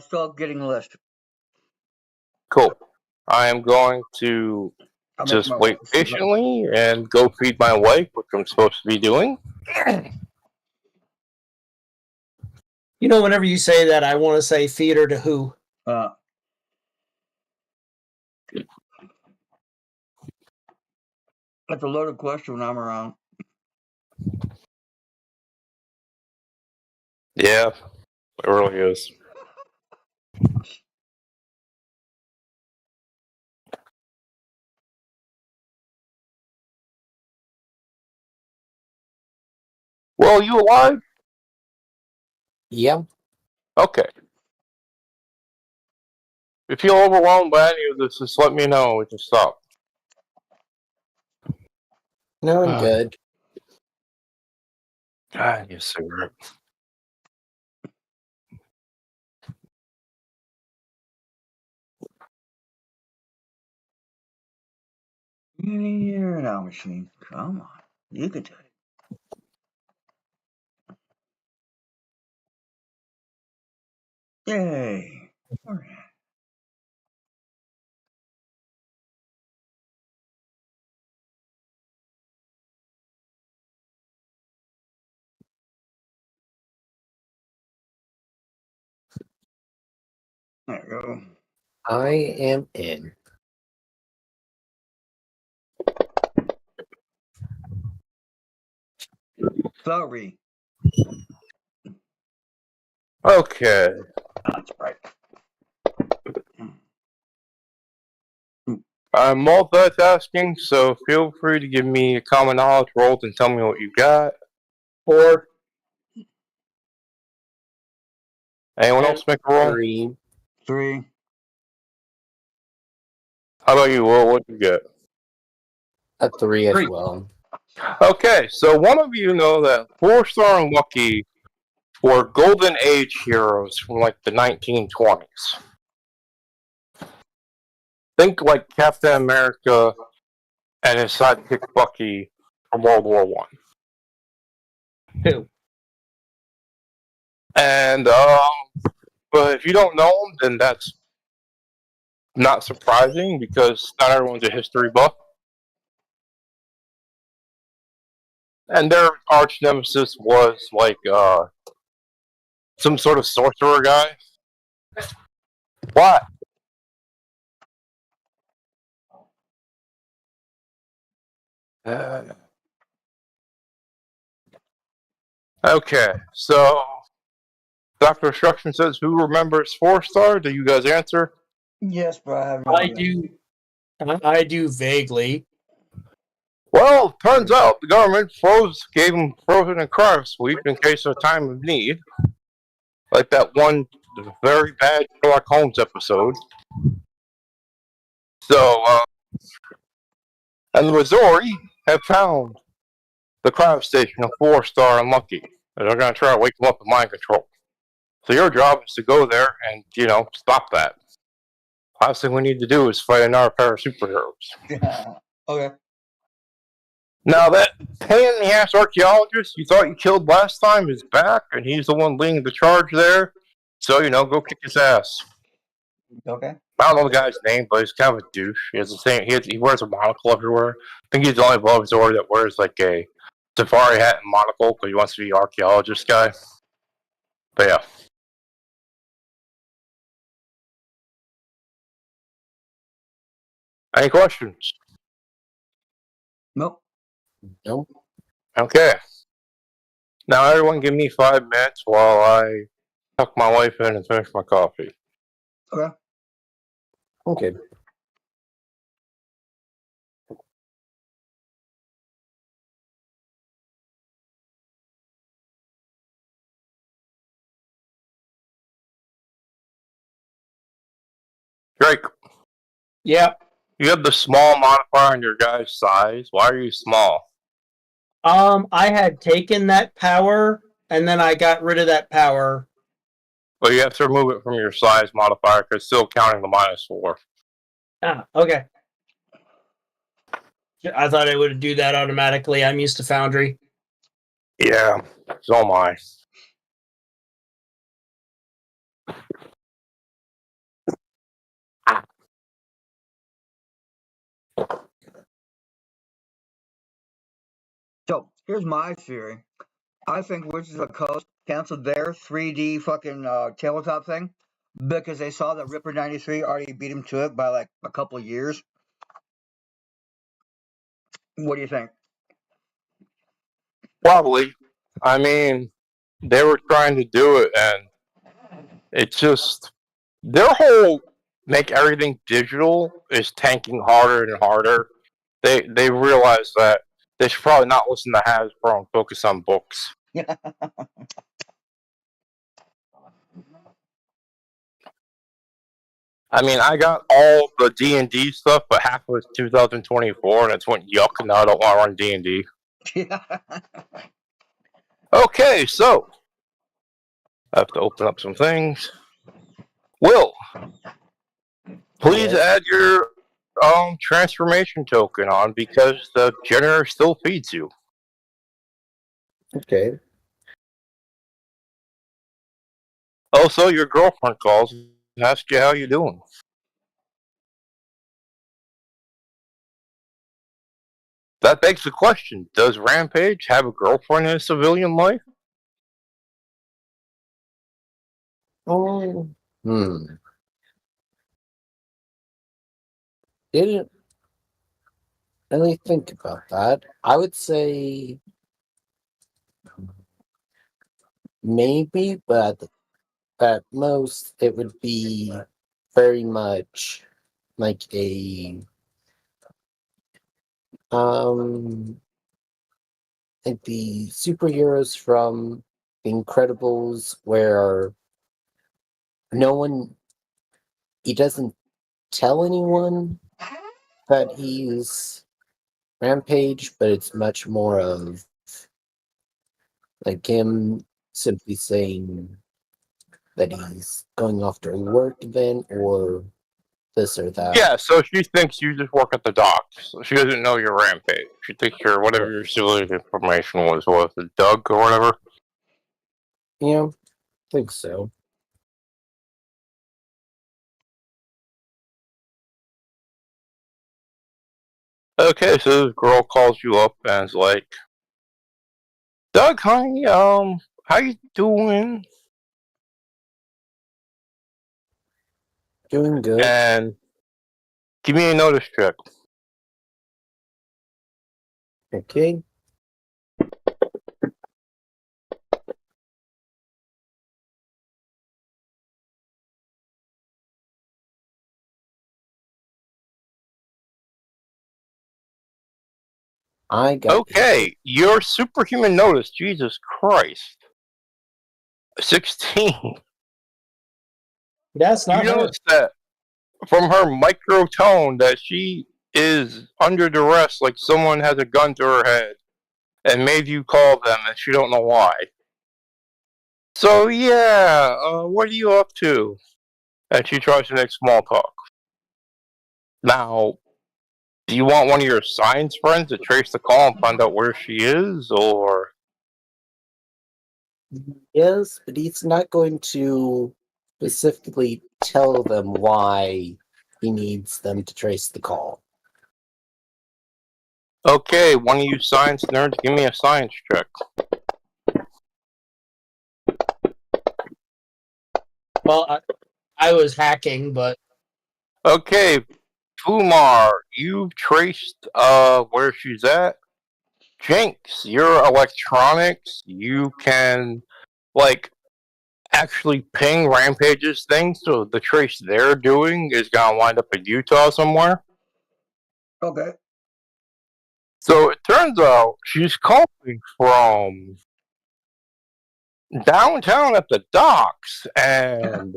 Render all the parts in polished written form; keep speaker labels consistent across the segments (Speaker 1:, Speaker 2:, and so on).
Speaker 1: Still getting a list.
Speaker 2: Cool. I am going to just wait patiently and go feed my wife, which I'm supposed to be doing.
Speaker 3: You know, whenever you say that, I want to say feed her to who?
Speaker 1: That's a loaded question when I'm around.
Speaker 2: Yeah, it really is. Well, you alive?
Speaker 3: Yeah.
Speaker 2: Okay. If you feel overwhelmed by any of this, just let me know. We can stop.
Speaker 3: No, I'm good.
Speaker 2: God, you cigarette.
Speaker 1: Here now, machine. Come on. You can do it. Yay. All right. There you go.
Speaker 3: I am in.
Speaker 1: Sorry.
Speaker 2: Okay.
Speaker 1: That's right.
Speaker 2: I'm multitasking, so feel free to give me a common knowledge roll and tell me what you got.
Speaker 3: 4.
Speaker 2: Anyone else make a roll?
Speaker 1: 3.
Speaker 2: How about you, Will? What you get?
Speaker 3: A 3 as well.
Speaker 2: Okay, so one of you know that 4-star and Lucky were golden age heroes from like the 1920s. Think like Captain America and his sidekick Bucky from World War One.
Speaker 3: Who?
Speaker 2: And but if you don't know them, then that's not surprising because not everyone's a history buff. And their arch nemesis was like some sort of sorcerer guy. What? Okay, so Dr. Instruction says, who remembers 4-star? Do you guys answer?
Speaker 1: Yes, but I have
Speaker 3: I do vaguely.
Speaker 2: Well, turns out the government gave them frozen and crime sweep in case of a time of need. Like that one very bad Sherlock Holmes episode. So, and the Missouri have found the crime station of 4-star and Lucky. And they're going to try to wake them up with mind control. So your job is to go there and, stop that. Last thing we need to do is fight another pair of superheroes.
Speaker 1: Okay.
Speaker 2: Now that pain in the ass archaeologist you thought you killed last time is back, and he's the one leading the charge there. So, go kick his ass.
Speaker 1: Okay.
Speaker 2: I don't know the guy's name, but he's kind of a douche. He has the same. He wears a monocle everywhere. I think he's the only above his order that wears like a safari hat and monocle because he wants to be an archaeologist guy. But yeah. Any questions?
Speaker 1: Nope.
Speaker 2: Okay. Now everyone give me 5 minutes while I tuck my wife in and finish my coffee.
Speaker 3: Okay.
Speaker 2: Drake.
Speaker 3: Yeah.
Speaker 2: You have the small modifier on your guy's size. Why are you small?
Speaker 3: I had taken that power, and then I got rid of that power.
Speaker 2: But you have to remove it from your size modifier because it's still counting the -4.
Speaker 3: Ah, okay. I thought it would do that automatically. I'm used to Foundry.
Speaker 2: Yeah, so am I.
Speaker 1: Here's my theory. I think Wizards of the Coast canceled their 3D fucking tabletop thing because they saw that Ripper 93 already beat him to it by like a couple of years. What do you think?
Speaker 2: Probably. I mean, they were trying to do it, and it's just their whole make everything digital is tanking harder and harder. They realize that they should probably not listen to Hasbro and focus on books. I mean, I got all the D&D stuff, but half of it's 2024, and it's went yuck, and now I don't want to run D&D. Okay, so I have to open up some things. Will, please
Speaker 4: Yes.
Speaker 2: add your transformation token on because the generator still feeds you.
Speaker 4: Okay.
Speaker 2: Also, your girlfriend calls and asks you how you doing. That begs the question, does Rampage have a girlfriend in civilian life?
Speaker 4: Oh. Didn't really think about that. I would say maybe, but at most it would be very much like a like the superheroes from The Incredibles where he doesn't tell anyone that he's Rampage, but it's much more of like him simply saying that he's going off to a work event or this or that.
Speaker 2: Yeah, so she thinks you just work at the docks. So she doesn't know your Rampage. She thinks your whatever your civilian information was it Doug or whatever?
Speaker 4: Yeah, I think so.
Speaker 2: Okay, so this girl calls you up and is like, Doug, honey, how you doing?
Speaker 4: Doing good.
Speaker 2: And give me a notice check.
Speaker 4: Okay. I got
Speaker 2: Okay, your superhuman notice, Jesus Christ. 16.
Speaker 3: That's
Speaker 2: You
Speaker 3: not her.
Speaker 2: notice that from her micro tone that she is under duress, like someone has a gun to her head and made you call them and she don't know why. So yeah, what are you up to? And she tries to make small talk. Now, do you want one of your science friends to trace the call and find out where she is, or?
Speaker 4: Yes, but he's not going to specifically tell them why he needs them to trace the call.
Speaker 2: Okay, one of you science nerds, give me a science check.
Speaker 3: Well, I was hacking, but
Speaker 2: Okay, Kumar, you've traced where she's at. Jinx, your electronics, you can like actually ping Rampage's thing, so the trace they're doing is gonna wind up in Utah somewhere.
Speaker 1: Okay.
Speaker 2: So it turns out she's calling from downtown at the docks, and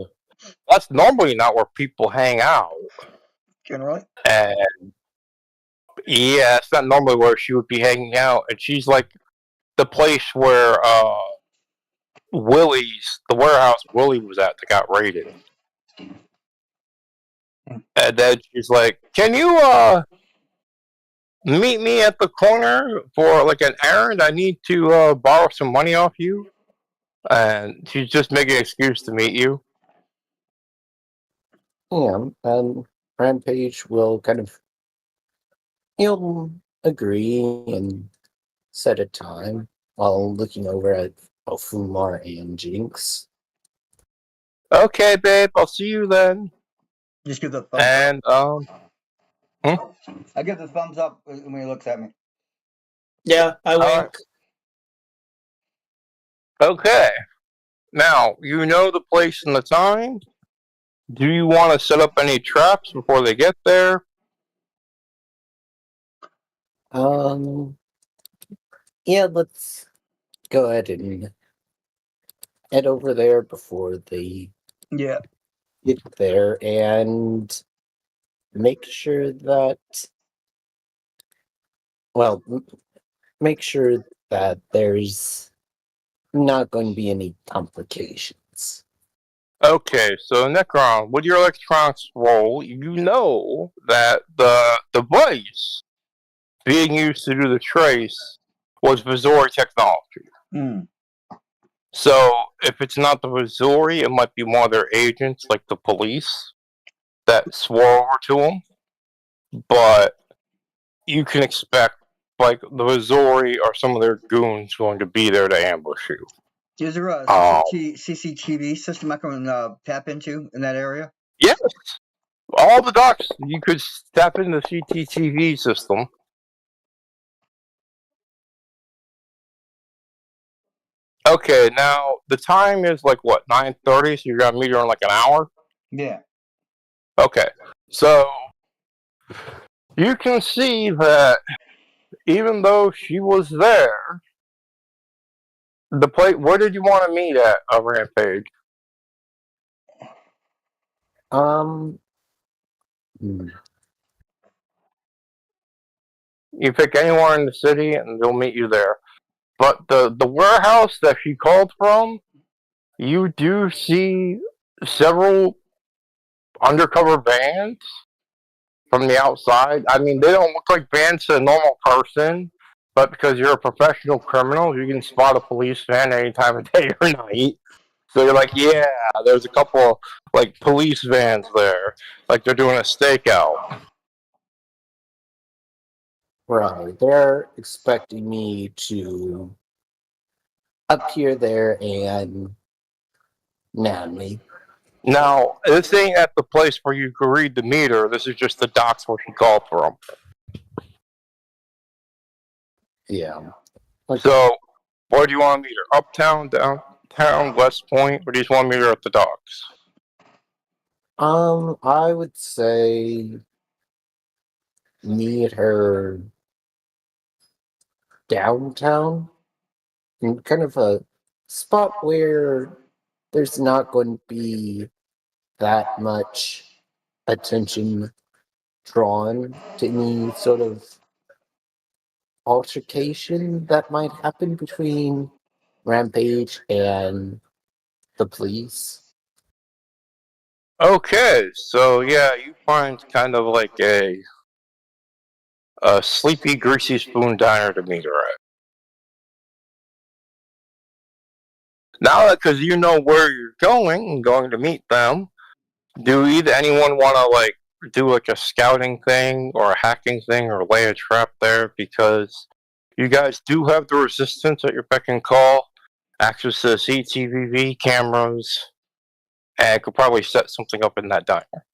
Speaker 2: that's normally not where people hang out.
Speaker 1: Generally.
Speaker 2: And yeah, it's not normally where she would be hanging out. And she's like the place where the warehouse Willie was at that got raided. And then she's like, "Can you meet me at the corner for like an errand? I need to borrow some money off you." And she's just making an excuse to meet you.
Speaker 4: Yeah, and Rampage will kind of he'll agree and set a time while looking over at Ofumar and Jinx.
Speaker 2: Okay, babe, I'll see you then.
Speaker 1: Just give the thumbs
Speaker 2: And,
Speaker 1: up. I give the thumbs up when he looks at me.
Speaker 3: Yeah, I
Speaker 2: Alright.
Speaker 3: wink.
Speaker 2: Okay. Now, you know the place and the time? Do you want to set up any traps before they get there?
Speaker 4: Yeah, let's go ahead and head over there before they
Speaker 1: Yeah.
Speaker 4: get there and make sure that, well, make sure that there's not going to be any complications.
Speaker 2: Okay, so Necron, with your electronics roll, you know that the device being used to do the trace was Vizori technology.
Speaker 1: Mm.
Speaker 2: So, if it's not the Vizori, it might be one of their agents, like the police, that swore over to them. But you can expect, like, the Vizori or some of their goons going to be there to ambush you.
Speaker 1: Is there a CCTV system I can tap into in that area?
Speaker 2: Yes! All the docks, you could tap into the CCTV system. Okay, now the time is like what, 9:30, so you're gonna meet her in like an hour?
Speaker 1: Yeah.
Speaker 2: Okay. So you can see that even though she was there, the place, where did you want to meet at a Rampage? You pick anywhere in the city and they'll meet you there. But the warehouse that she called from, you do see several undercover vans from the outside. I mean, they don't look like vans to a normal person, but because you're a professional criminal, you can spot a police van any time of day or night. So you're like, yeah, there's a couple like police vans there, like they're doing a stakeout.
Speaker 4: Right, they're expecting me to appear there and nab me.
Speaker 2: Now, this ain't at the place where you can read the meter. This is just the docks where she called from.
Speaker 4: Yeah.
Speaker 2: So, where do you want to meet her? Uptown, downtown, West Point, or do you just want to meet her at the docks?
Speaker 4: I would say meet her downtown in kind of a spot where there's not going to be that much attention drawn to any sort of altercation that might happen between Rampage and the police.
Speaker 2: Okay, so yeah, you find kind of like a sleepy, greasy spoon diner to meet her at. Now that, because you know where you're going and going to meet them, do either anyone want to like do like a scouting thing or a hacking thing or lay a trap there? Because you guys do have the resistance at your beck and call, access to CCTV cameras, and could probably set something up in that diner.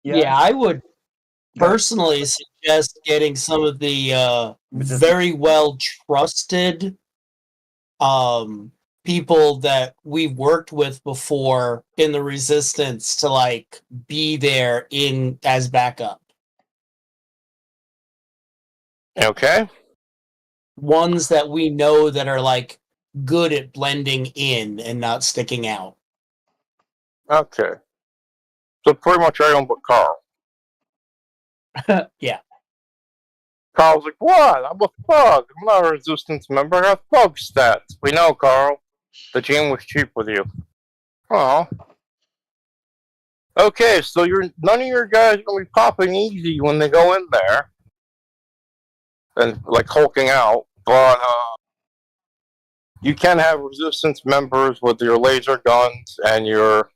Speaker 3: Yeah, I would personally suggest getting some of the very well trusted people that we've worked with before in the resistance to like be there in as backup.
Speaker 2: Okay.
Speaker 3: Ones that we know that are like good at blending in and not sticking out.
Speaker 2: Okay. So pretty much everyone but Carl.
Speaker 3: Yeah.
Speaker 2: Carl's like, what? I'm a thug. I'm not a resistance member. I got thug stats. We know, Carl. The gym was cheap with you. Oh. Okay, so none of your guys are gonna be popping easy when they go in there. And like hulking out. But you can have resistance members with your laser guns and your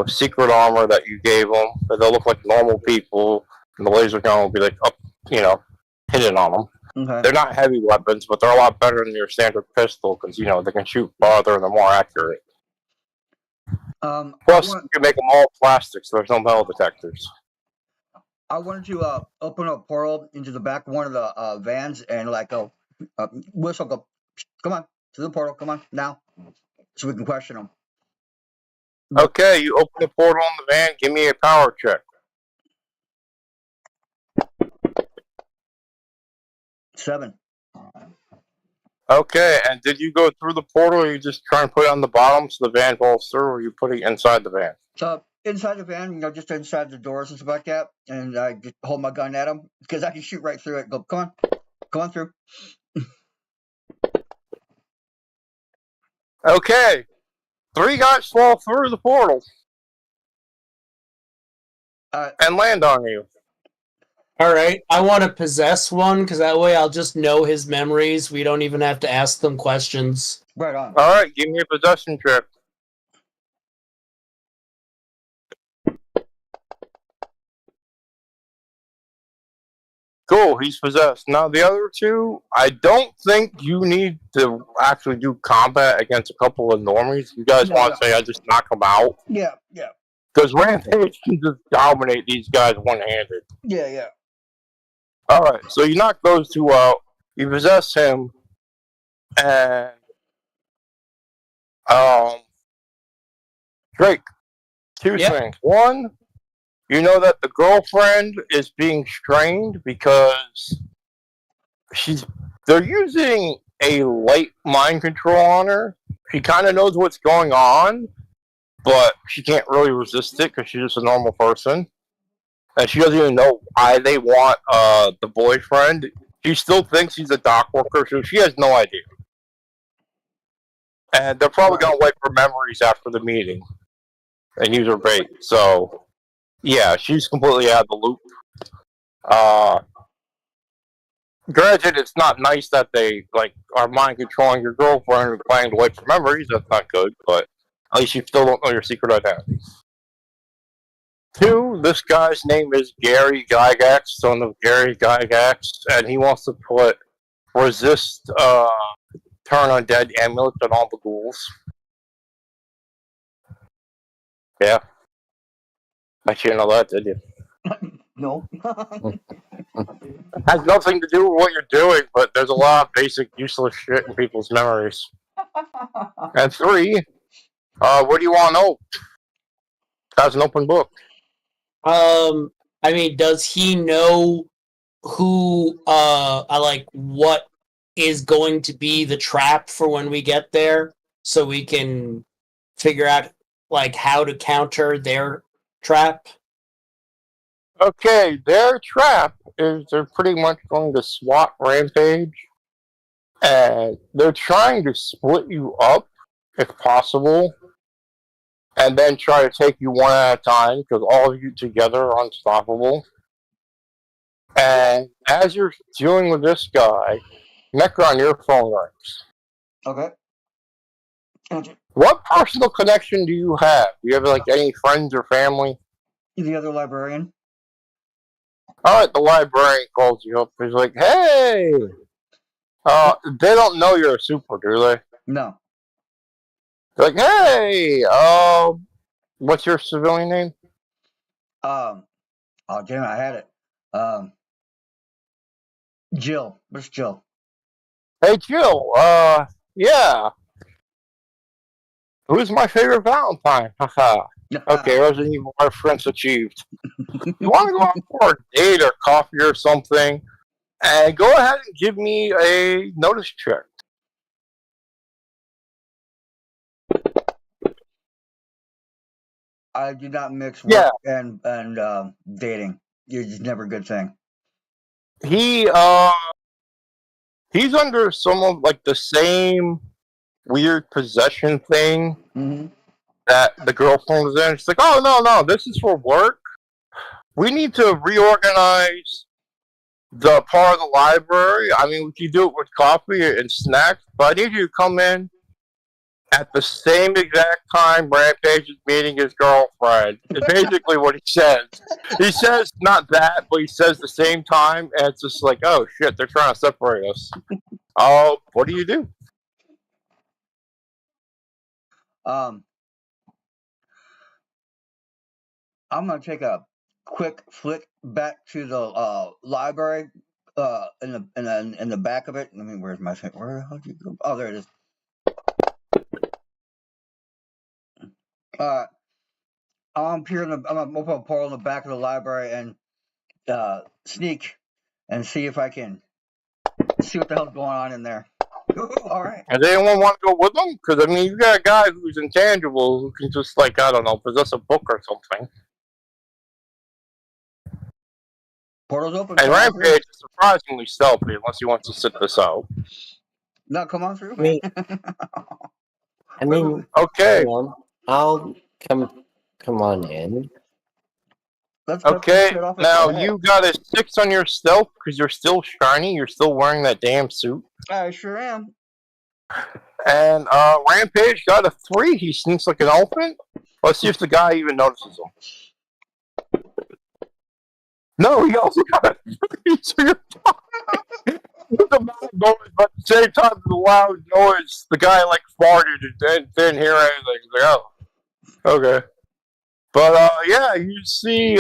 Speaker 2: secret armor that you gave them. But they'll look like normal people, and the laser gun will be like up, hidden on them.
Speaker 1: Okay.
Speaker 2: They're not heavy weapons, but they're a lot better than your standard pistol because they can shoot farther and they're more accurate. Plus, you can make them all plastic, so there's no metal detectors.
Speaker 1: I wanted to open a portal into the back of one of the vans and like go whistle, go, come on to the portal, come on now, so we can question them.
Speaker 2: Okay, you open the portal on the van. Give me a power check.
Speaker 1: 7.
Speaker 2: Okay, and did you go through the portal, or you just try and put it on the bottom so the van falls through, or you put it inside the van?
Speaker 1: So inside the van, just inside the doors and stuff like that, and I just hold my gun at them because I can shoot right through it. Go, come on through.
Speaker 2: Okay, 3 guys fall through the portal and land on you.
Speaker 3: All right, I want to possess one because that way I'll just know his memories. We don't even have to ask them questions.
Speaker 1: Right on.
Speaker 2: All right, give me a possession check. Cool, he's possessed. Now, the other 2, I don't think you need to actually do combat against a couple of normies. You guys want to say I just knock them out?
Speaker 1: Yeah.
Speaker 2: Because Rampage can just dominate these guys one-handed.
Speaker 1: Yeah.
Speaker 2: Alright, so you knock those 2 out, you possess him, and Drake, 2 things. 1, you know that the girlfriend is being strained because they're using a light mind control on her. She kind of knows what's going on, but she can't really resist it because she's just a normal person. And she doesn't even know why they want the boyfriend. She still thinks he's a dock worker, so she has no idea. And they're probably going to wipe her memories after the meeting and use her bait. So, yeah, she's completely out of the loop. Granted, it's not nice that they are mind controlling your girlfriend and planning to wipe her memories. That's not good, but at least you still don't know your secret identity. 2, this guy's name is Gary Gygax, son of Gary Gygax, and he wants to put resist turn undead amulets on all the ghouls. Yeah. I didn't know that, did you?
Speaker 1: No.
Speaker 2: It has nothing to do with what you're doing, but there's a lot of basic useless shit in people's memories. And 3, what do you want to know? That's an open book.
Speaker 3: I mean, does he know who, what is going to be the trap for when we get there, so we can figure out, how to counter their trap?
Speaker 2: Okay, their trap is they're pretty much going to swat Rampage, and they're trying to split you up, if possible, and then try to take you one at a time, because all of you together are unstoppable. And as you're dealing with this guy, Necron, your phone rings.
Speaker 1: Okay. Gotcha.
Speaker 2: What personal connection do you have? Do you have, any friends or family?
Speaker 1: The other librarian.
Speaker 2: Alright, the librarian calls you up. He's like, hey! They don't know you're a super, do they?
Speaker 1: No.
Speaker 2: They're like, hey! What's your civilian name?
Speaker 1: Oh damn it, I had it. Jill. Where's Jill?
Speaker 2: Hey, Jill, yeah. Who's my favorite Valentine? Haha. Okay, Resident Evil reference achieved. You want to go out for a date or coffee or something? And go ahead and give me a notice check.
Speaker 1: I do not mix work and dating. It's just never a good thing.
Speaker 2: He's under some of the same weird possession thing that the girlfriend was in. She's like, oh no, this is for work. We need to reorganize the part of the library. I mean, we can do it with coffee and snacks, but I need you to come in at the same exact time Rampage is meeting his girlfriend. It's basically what he says. He says not that, but he says the same time, and it's just like, oh shit, they're trying to separate us. Oh, what do you do?
Speaker 1: I'm gonna take a quick flick back to the library. In the back of it. I mean, where's my thing? Where the hell did you go? Oh, there it is. I'm gonna open a portal in the back of the library and sneak and see if I can see what the hell's going on in there. Ooh, all right.
Speaker 2: Does anyone want to go with them? Because, I mean, you got a guy who's intangible who can just, like, I don't know, possess a book or something.
Speaker 1: Portal's open.
Speaker 2: And
Speaker 1: Come on through.
Speaker 2: Rampage is surprisingly stealthy unless he wants to sit this out.
Speaker 1: No, come on through.
Speaker 4: I mean,
Speaker 2: Okay.
Speaker 4: hang on. I'll come on in.
Speaker 1: Let's cut this
Speaker 2: Okay,
Speaker 1: shit off at
Speaker 2: now
Speaker 1: the head.
Speaker 2: you got a 6 on your stealth because you're still shiny. You're still wearing that damn suit.
Speaker 1: I sure am.
Speaker 2: And Rampage got a 3. He sneaks like an elephant. Let's see if the guy even notices him. No, he also got a 3. So you're talking. It's a loud noise, but at the same time, the loud noise, the guy like farted and didn't hear anything. He's like, oh, okay. But yeah, you see,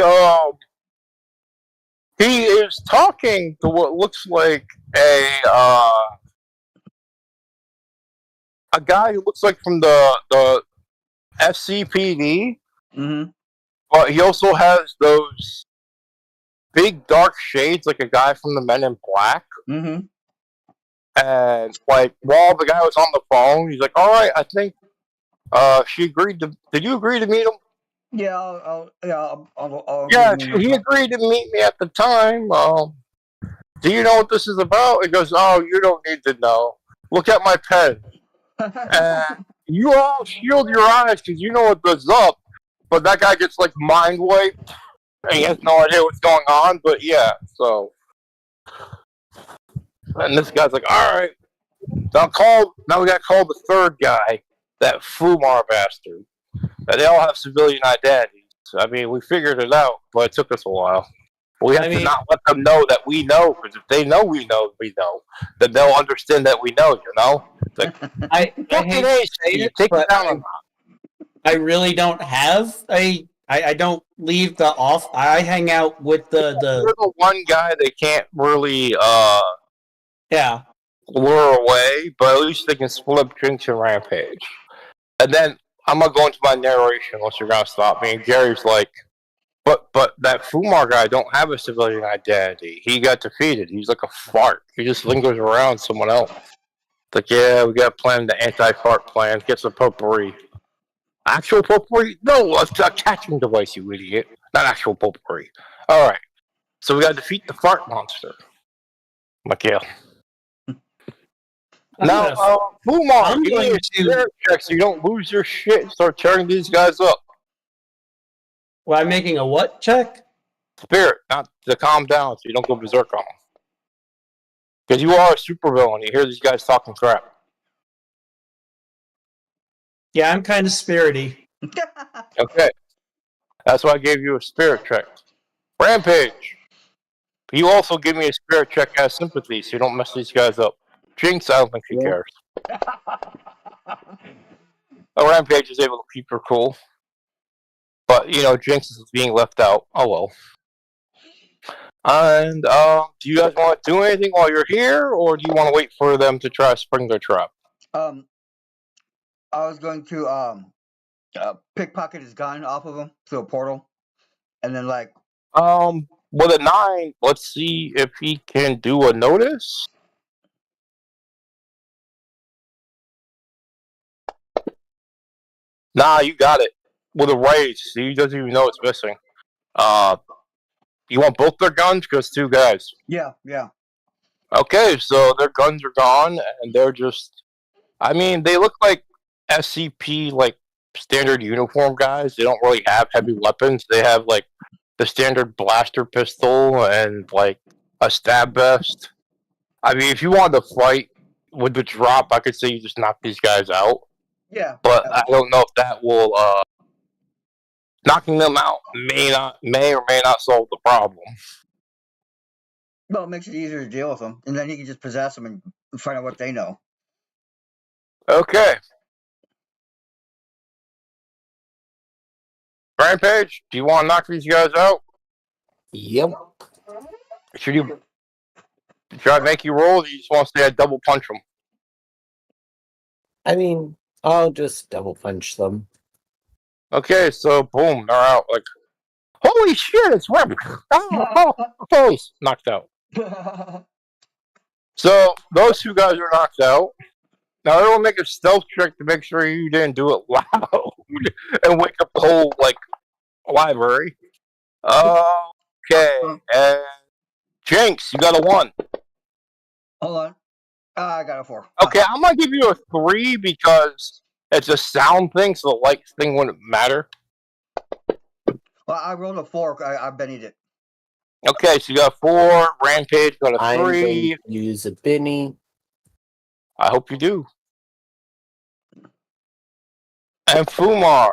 Speaker 2: he is talking to what looks like a guy who looks like from the SCPD, but he also has those big dark shades like a guy from the Men in Black. And like while the guy was on the phone, he's like, "All right, I think she agreed to. Did you agree to meet him?"
Speaker 1: Yeah, I'll
Speaker 2: Yeah, he agreed to meet me at the time. Do you know what this is about? He goes, "Oh, you don't need to know. Look at my pen." And you all shield your eyes because you know what goes up. But that guy gets like mind wiped, and he has no idea what's going on. But yeah, so. And this guy's like, all right. Now we got to call the third guy, that Fumar bastard. And they all have civilian identities. I mean, we figured it out, but it took us a while. We have to not let them know that we know, because if they know we know, then they'll understand that we know, you know? It's like,
Speaker 3: I hate to say it, but I really don't have I don't leave the off. I hang out with
Speaker 2: You're the one guy they can't really
Speaker 3: yeah
Speaker 2: lure away, but at least they can split up drinks and Rampage. And then I'm gonna go into my narration unless you're gonna stop me. And Gary's like, but that Fumar guy don't have a civilian identity. He got defeated. He's like a fart. He just lingers around someone else. It's like, yeah, we got to plan the anti-fart plan. Get some potpourri. Actual potpourri? No, it's a catching device, you idiot. Not actual potpourri. All right. So we got to defeat the fart monster. I'm like, yeah. Now, Fumar, give me a spirit check so you don't lose your shit and start tearing these guys up.
Speaker 3: Well, I'm making a what check?
Speaker 2: Spirit, not to calm down so you don't go berserk on them. Because you are a supervillain. You hear these guys talking crap.
Speaker 3: Yeah, I'm kind of spirity.
Speaker 2: Okay. That's why I gave you a spirit check. Rampage. You also give me a spirit check as sympathy so you don't mess these guys up. Jinx, I don't think she cares. Rampage is able to keep her cool. But, you know, Jinx is being left out. Oh well. And, do you guys want to do anything while you're here, or do you want to wait for them to try to spring their trap?
Speaker 1: I was going to pickpocket his gun off of him through a portal, and then like
Speaker 2: with a 9, let's see if he can do a notice. Nah, you got it. With a rage, he doesn't even know it's missing. You want both their guns? Because 2 guys.
Speaker 1: Yeah.
Speaker 2: Okay, so their guns are gone, and they're just... I mean, they look like SCP, like, standard uniform guys. They don't really have heavy weapons. They have, like, the standard blaster pistol and, like, a stab vest. I mean, if you wanted to fight with the drop, I could say you just knock these guys out.
Speaker 1: Yeah.
Speaker 2: but I don't know if that will knocking them out may or may not solve the problem.
Speaker 1: Well, it makes it easier to deal with them, and then you can just possess them and find out what they know.
Speaker 2: Okay. Rampage, do you want to knock these guys out?
Speaker 4: Yep.
Speaker 2: Should I make you roll, or do you just want to say I double punch them?
Speaker 4: I mean, I'll just double punch them.
Speaker 2: Okay, so boom, they're out. Like, holy shit, it's Web. Oh, face knocked out. So those two guys are knocked out. Now everyone make a stealth check to make sure you didn't do it loud and wake up the whole library. Okay, and Jinx, you got a 1.
Speaker 1: Hold on. I got a 4.
Speaker 2: Okay, I'm gonna give you a 3 because it's a sound thing, so the light thing wouldn't matter.
Speaker 1: Well, I rolled a 4. I bennied it.
Speaker 2: Okay, so you got 4. Rampage got a
Speaker 4: I'm
Speaker 2: 3.
Speaker 4: going to use a Benny.
Speaker 2: I hope you do. And Fumar.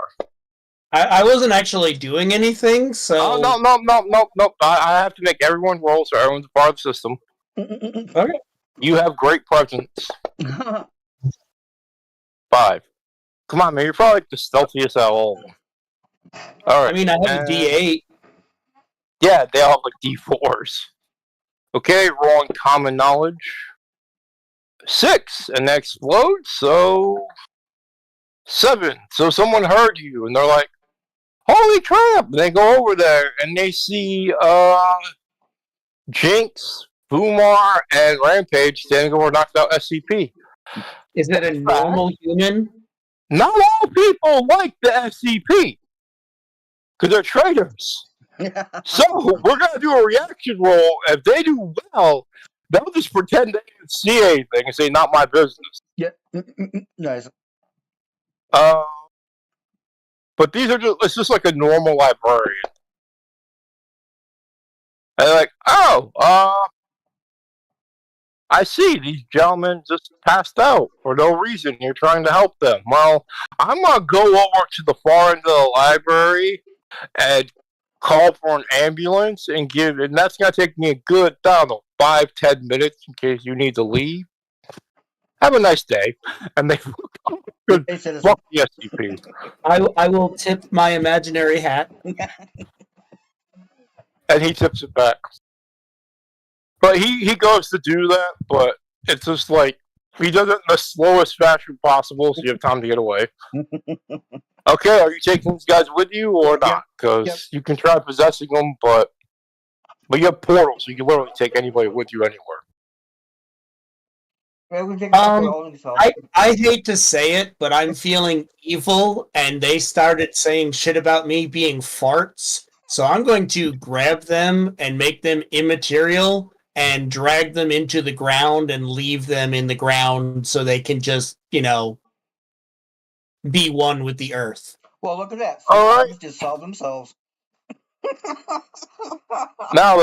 Speaker 3: I wasn't actually doing anything, so.
Speaker 2: Oh, no. I have to make everyone roll so everyone's a part of the system.
Speaker 3: Okay.
Speaker 2: You have great presence. 5. Come on, man. You're probably the stealthiest out of all of them. All right.
Speaker 3: I mean, I have a D8.
Speaker 2: Yeah, they all have D4s. Okay, rolling common knowledge. 6, and they explode, so 7. So someone heard you, and they're like, holy crap! And they go over there, and they see Jinx, Fumar, and Rampage standing over knocked out SCP.
Speaker 3: Is it a normal human?
Speaker 2: Not all people like the SCP, because they're traitors. So, we're going to do a reaction roll. If they do well, they'll just pretend they didn't see anything and say, not my business.
Speaker 1: Yeah. Nice.
Speaker 2: But it's just like a normal librarian. And they're like, I see, these gentlemen just passed out for no reason. You're trying to help them. Well, I'm going to go over to the far end of the library and call for an ambulance and that's going to take me a good, 5-10 minutes in case you need to leave. Have a nice day. And they fuck the SCP.
Speaker 3: I will tip my imaginary hat.
Speaker 2: And he tips it back. But he goes to do that, but it's just like, he does it in the slowest fashion possible so you have time to get away. Okay, are you taking these guys with you or not? Because you can try possessing them, but you have portals, so you can literally take anybody with you anywhere.
Speaker 3: I hate to say it, but I'm feeling evil, and they started saying shit about me being farts. So I'm going to grab them and make them immaterial and drag them into the ground and leave them in the ground so they can just, be one with the earth.
Speaker 1: Well, look at that.
Speaker 2: All right.
Speaker 1: Just solve themselves.
Speaker 2: Now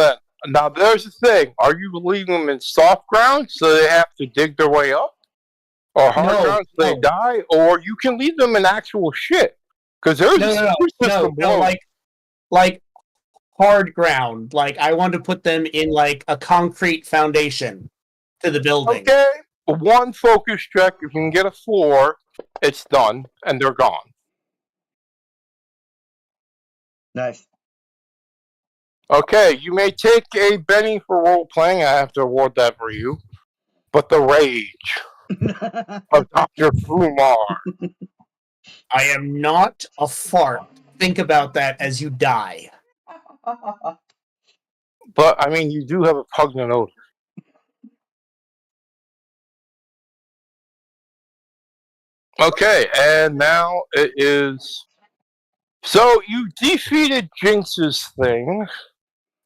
Speaker 2: there's the thing. Are you leaving them in soft ground so they have to dig their way up? Or hard ground so they die? Or you can leave them in actual shit. Because there's a system below.
Speaker 3: Like hard ground. Like I want to put them in like a concrete foundation to the building.
Speaker 2: Okay. 1 focus check. If you can get a 4, it's done. And they're gone.
Speaker 1: Nice.
Speaker 2: Okay, you may take a Benny for role-playing. I have to award that for you. But the rage of Dr. Fumar.
Speaker 3: I am not a fart. Think about that as you die.
Speaker 2: But, I mean, you do have a pungent odor. Okay, and now it is... So, you defeated Jinx's thing.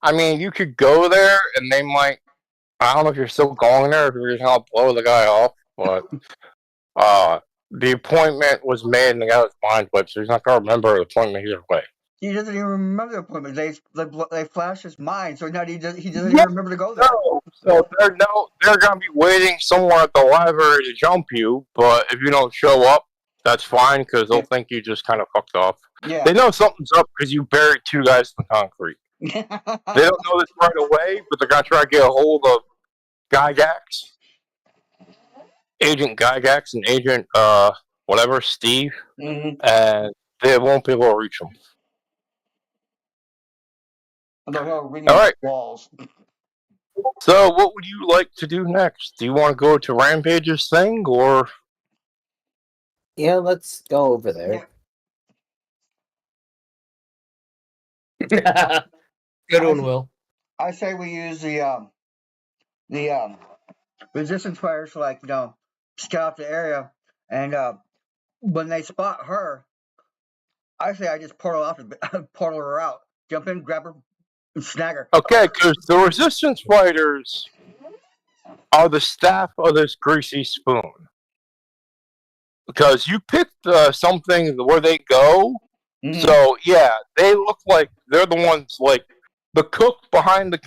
Speaker 2: I mean, you could go there, and they might... I don't know if you're still going there, if you're just going to blow the guy off, but... the appointment was made, and the guy was mind whipped, so he's not going to remember the appointment either way.
Speaker 1: He doesn't even remember the appointment. They flash his mind, so now he doesn't even remember to go there.
Speaker 2: No. So they're going to be waiting somewhere at the library to jump you, but if you don't show up, that's fine because they'll think you just kind of fucked off.
Speaker 1: Yeah.
Speaker 2: They know something's up because you buried 2 guys in the concrete. They don't know this right away, but they're gonna try to get a hold of Gygax, Agent Gygax, and Agent whatever Steve,
Speaker 1: Mhm.
Speaker 2: and they won't be able to reach them.
Speaker 1: They're ringing
Speaker 2: All right.
Speaker 1: walls.
Speaker 2: So, what would you like to do next? Do you want to go to Rampage's thing, or
Speaker 4: Yeah, let's go over there.
Speaker 3: Good one, Will.
Speaker 1: I say we use the resistance fighters to, like, scout the area, and when they spot her, I say I just portal off and portal her out, jump in, grab her, and snag her.
Speaker 2: okay? Because the resistance fighters are the staff of this greasy spoon. Because you picked something where they go,
Speaker 1: Mhm.
Speaker 2: so yeah, they look like they're the ones like the cook behind the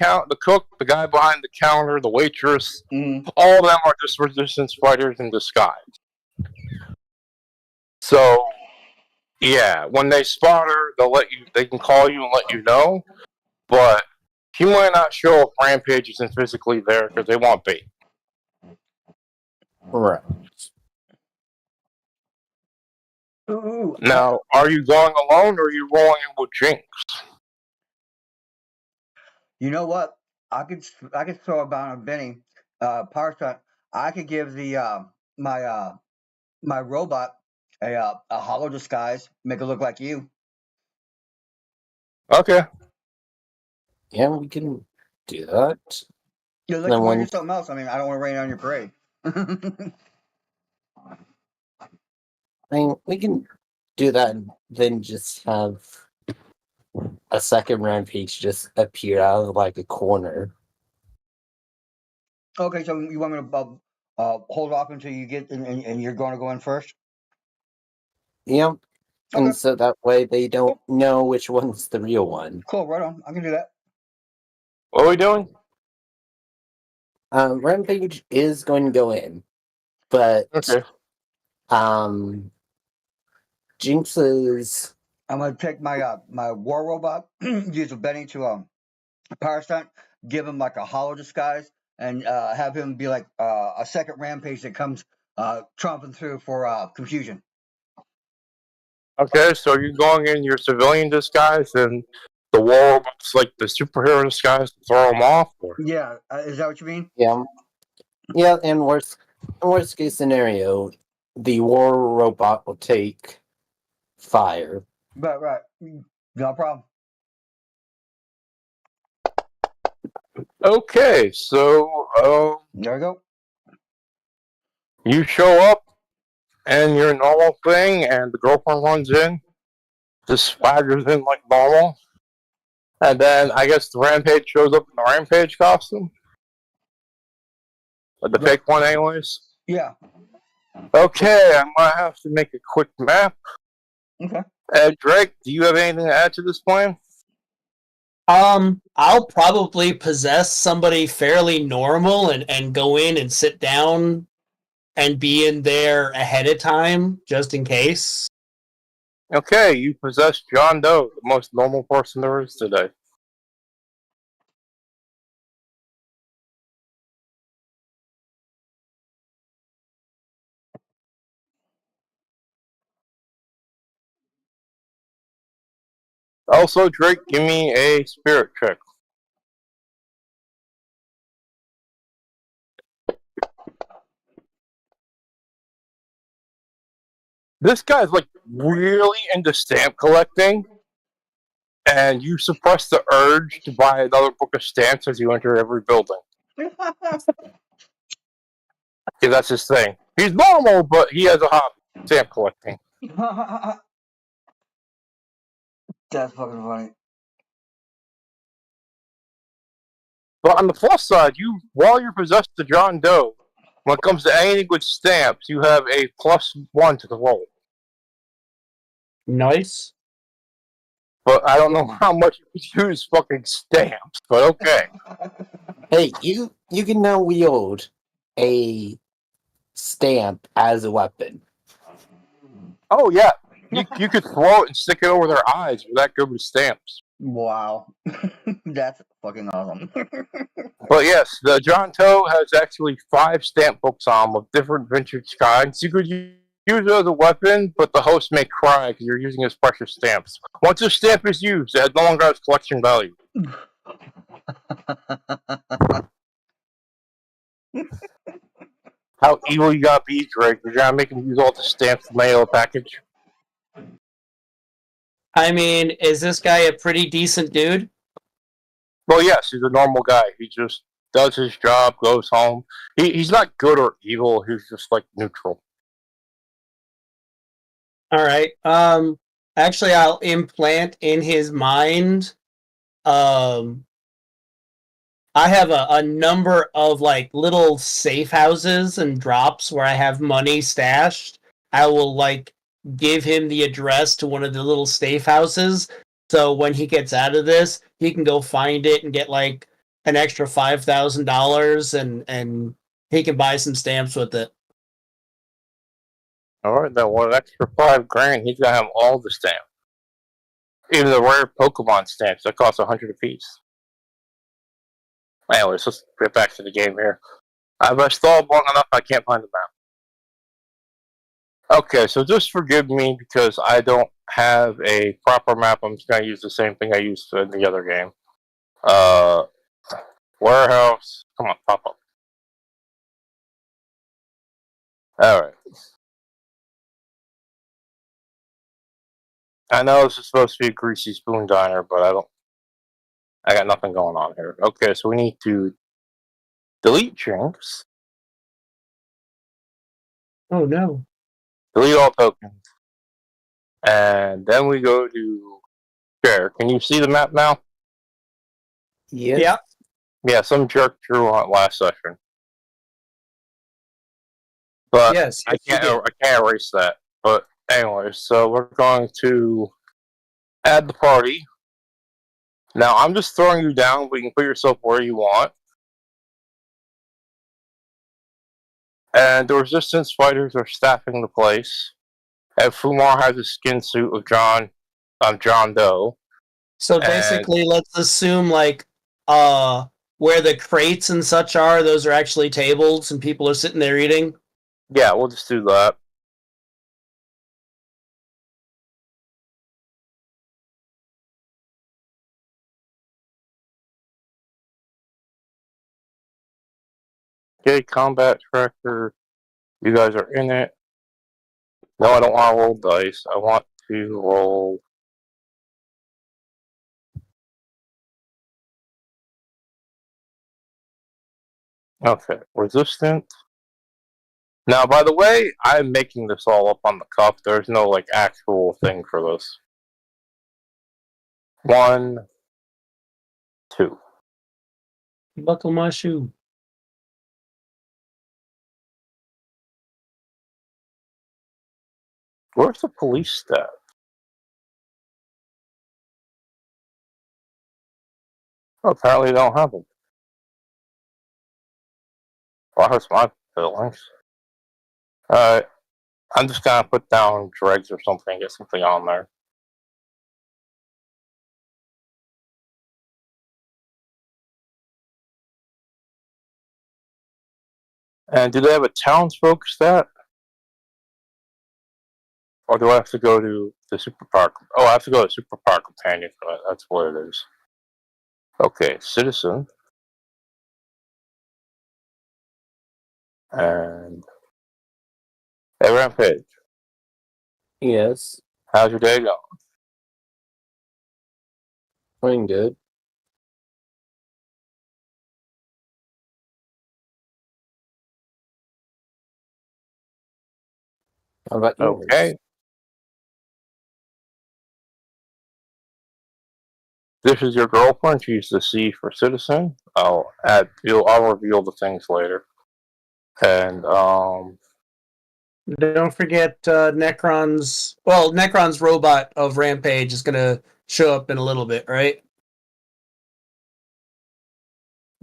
Speaker 2: the guy behind the counter, the waitress.
Speaker 1: Mhm.
Speaker 2: All of them are just resistance fighters in disguise. So yeah, when they spot her, they can call you and let you know. But he might not show if Rampage isn't physically there because they want bait.
Speaker 4: Right.
Speaker 1: Ooh.
Speaker 2: Now, are you going alone or are you rolling in with Jinx?
Speaker 1: You know what? I could throw about a Benny, power shot. I could give the my robot a hollow disguise, make it look like you.
Speaker 2: Okay.
Speaker 4: Yeah, we can do that.
Speaker 1: You
Speaker 4: Then
Speaker 1: want to
Speaker 4: when
Speaker 1: do something else? I mean, I don't want to rain on your parade.
Speaker 4: I mean, we can do that and then just have a second rampage just appear out of like a corner.
Speaker 1: Okay, so you want me to hold off until you get and you're going to go in first?
Speaker 4: Yeah.
Speaker 1: Okay.
Speaker 4: And so that way they don't know which one's the real one.
Speaker 1: Cool, right on. I can do that.
Speaker 2: What are we doing?
Speaker 4: Rampage is going to go in, but
Speaker 2: Okay.
Speaker 4: Jinx's
Speaker 1: I'm gonna take my my war robot, use a Benny to power stunt, give him like a hollow disguise, and have him be like a second rampage that comes tromping through for confusion.
Speaker 2: Okay, so you're going in your civilian disguise and the war robot's like the superhero disguise to throw them off? Or?
Speaker 1: Yeah, is that what you mean?
Speaker 4: yeah, and worst case scenario, the war robot will take fire.
Speaker 1: Right. No problem.
Speaker 2: Okay, so
Speaker 1: There we go.
Speaker 2: you show up and your normal thing, and the girlfriend runs in, just swaggers in like normal, and then I guess the Rampage shows up in the Rampage costume, the fake one, anyways.
Speaker 1: Yeah.
Speaker 2: Okay, I might have to make a quick map.
Speaker 1: Okay.
Speaker 2: Drake, do you have anything to add to this plan?
Speaker 3: I'll probably possess somebody fairly normal and go in and sit down and be in there ahead of time, just in case.
Speaker 2: Okay, you possess John Doe, the most normal person there is today. Also, Drake, give me a spirit check. This guy's like really into stamp collecting, and you suppress the urge to buy another book of stamps as you enter every building. Yeah, that's his thing. He's normal, but he has a hobby, stamp collecting.
Speaker 1: That's fucking funny.
Speaker 2: But on the plus side, while you're possessed to John Doe, when it comes to anything with stamps, you have a +1 to the roll.
Speaker 3: Nice.
Speaker 2: But I don't know how much you could use fucking stamps, but okay.
Speaker 4: Hey, you can now wield a stamp as a weapon.
Speaker 2: Oh yeah, you could throw it and stick it over their eyes. You're that good with stamps.
Speaker 1: Wow. That's fucking awesome.
Speaker 2: But yes, the John Toe has actually 5 stamp books on them of different vintage kinds. You could use it as a weapon, but the host may cry because you're using his precious stamps. Once a stamp is used, it no longer has collection value. How evil you gotta be, Drake? You're gonna make him use all the stamps to mail a package?
Speaker 3: I mean, is this guy a pretty decent dude?
Speaker 2: Well, yes, he's a normal guy. He just does his job, goes home. He's not good or evil. He's just like neutral.
Speaker 3: All right. Actually, I'll implant in his mind. Um, I have a number of like little safe houses and drops where I have money stashed. I will like give him the address to one of the little safe houses. So when he gets out of this, he can go find it and get like an extra $5,000 and he can buy some stamps with it.
Speaker 2: All right, then one extra $5,000. He's gonna have all the stamps, even the rare Pokemon stamps that cost 100 apiece. Anyways, let's get back to the game here. I've stalled long enough. I can't find the map. Okay, so just forgive me because I don't have a proper map. I'm just gonna use the same thing I used in the other game. Warehouse. Come on, pop up. Alright. I know this is supposed to be a greasy spoon diner, but I got nothing going on here. Okay, so we need to delete Jinx,
Speaker 3: Oh no.
Speaker 2: delete all tokens, and then we go to share. Can you see the map now?
Speaker 4: Yes.
Speaker 3: Yeah.
Speaker 2: Yeah, some jerk drew on it last session. But
Speaker 3: Yes.
Speaker 2: I can't erase that. But anyways, so we're going to add the party. Now I'm just throwing you down, but you can put yourself where you want. And the resistance fighters are staffing the place. And Fumar has a skin suit of John Doe.
Speaker 3: So basically, let's assume like where the crates and such are, those are actually tables and people are sitting there eating.
Speaker 2: Yeah, we'll just do that. Okay, combat tracker. You guys are in it. No, I don't want to roll dice. I want to roll. Okay, resistant. Now, by the way, I'm making this all up on the cuff. There's no like actual thing for this. 1, 2.
Speaker 3: Buckle my shoe.
Speaker 2: Where's the police staff? Oh, apparently they don't have them. Well, that hurts my feelings. Alright, I'm just gonna put down dregs or something, get something on there. And do they have a townsfolk stat? Or do I have to go to the superpower? Oh, I have to go to superpower companion for that. That's what it is. Okay, citizen. And hey, Rampage.
Speaker 4: Yes.
Speaker 2: How's your day going?
Speaker 4: Going good. How about yours?
Speaker 2: Okay. This is your girlfriend. She's the C for citizen. I'll reveal the things later. And
Speaker 3: Don't forget Necron's. Well, Necron's robot of Rampage is gonna show up in a little bit, right?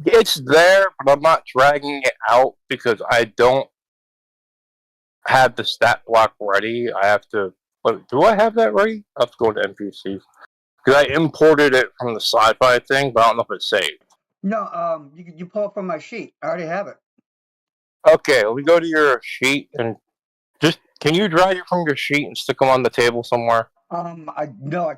Speaker 2: it's there, but I'm not dragging it out because I don't have the stat block ready. I have to. Do I have that ready? I have to go to NPCs because I imported it from the sci-fi thing, but I don't know if it's saved.
Speaker 1: No, you pull it from my sheet. I already have it.
Speaker 2: Okay, let me go to your sheet and just. Can you drag it from your sheet and stick them on the table somewhere?
Speaker 1: I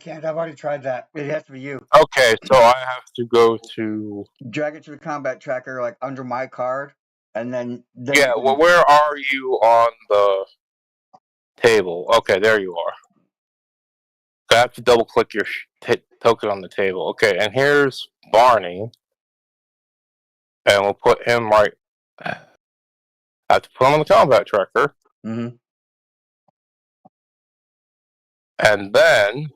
Speaker 1: can't. I've already tried that. It has to be you.
Speaker 2: Okay, so I have to go to.
Speaker 1: Drag it to the combat tracker, like under my card, and then
Speaker 2: Yeah,
Speaker 1: you
Speaker 2: well,
Speaker 1: can,
Speaker 2: where are you on the table? Okay, there you are. I have to double click your token on the table. Okay, and here's Barney, and we'll put him right. I have to put him on the combat tracker,
Speaker 1: Mhm.
Speaker 2: and then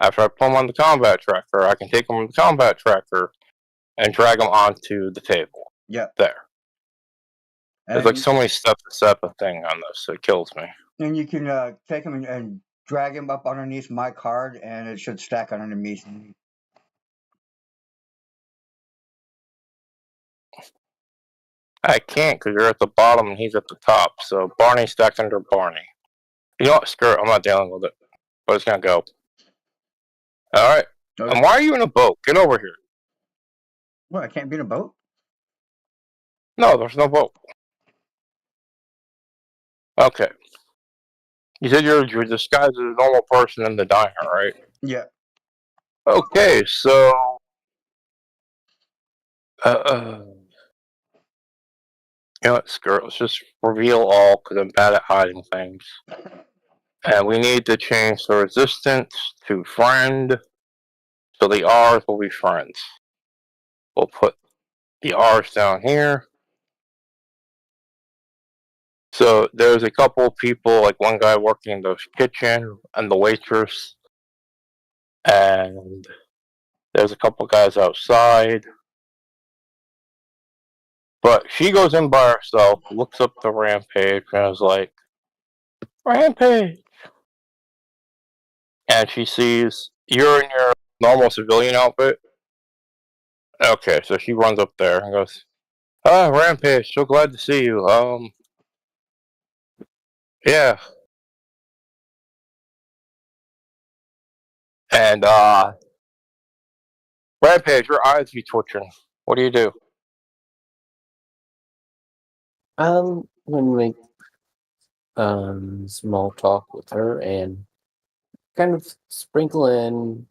Speaker 2: after I put him on the combat tracker, I can take him on the combat tracker and drag him onto the table.
Speaker 1: Yeah.
Speaker 2: There.
Speaker 1: And,
Speaker 2: There's like so many steps to set up a thing on this, it kills me.
Speaker 1: and you can take him and drag him up underneath my card, and it should stack underneath.
Speaker 2: I can't because you're at the bottom and he's at the top. So Barney stacked under Barney. You know what? Screw it. I'm not dealing with it. But it's gonna go. Alright.
Speaker 1: Okay.
Speaker 2: And why are you in a boat? Get over here.
Speaker 1: What? I can't be in a boat?
Speaker 2: No, there's no boat. Okay. You said you're disguised as a normal person in the diner, right?
Speaker 1: Yeah.
Speaker 2: Okay, so you know what, screw it. Let's just reveal all because I'm bad at hiding things. And we need to change the resistance to friend. So the R's will be friends. We'll put the R's down here. So there's a couple of people, like one guy working in the kitchen and the waitress. And there's a couple guys outside. But she goes in by herself, looks up the rampage, and is like, Rampage! And she sees you're in your normal civilian outfit. Okay, so she runs up there and goes, Rampage, so glad to see you. Yeah. And, Rampage, your eyes be twitching. What do you do?
Speaker 4: When we small talk with her and kind of sprinkle in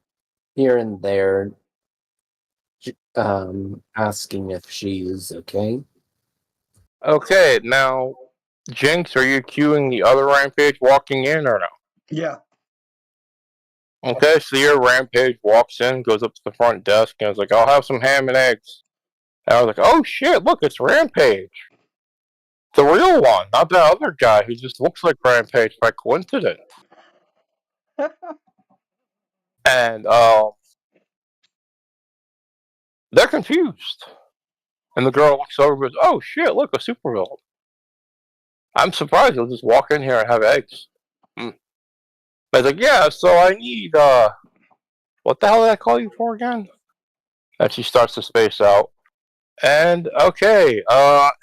Speaker 4: here and there, asking if she's okay.
Speaker 2: Okay, now, Jinx, are you cueing the other Rampage walking in or no?
Speaker 1: Yeah.
Speaker 2: Okay, so your Rampage walks in, goes up to the front desk, and is like, I'll have some ham and eggs. And I was like, oh shit, look, it's Rampage. The real one, not that other guy who just looks like Rampage by coincidence. And, they're confused. And the girl looks over and goes, oh shit, look, a supervillain. I'm surprised he'll just walk in here and have eggs. I was like, yeah, so I need, what the hell did I call you for again? And she starts to space out. And, okay,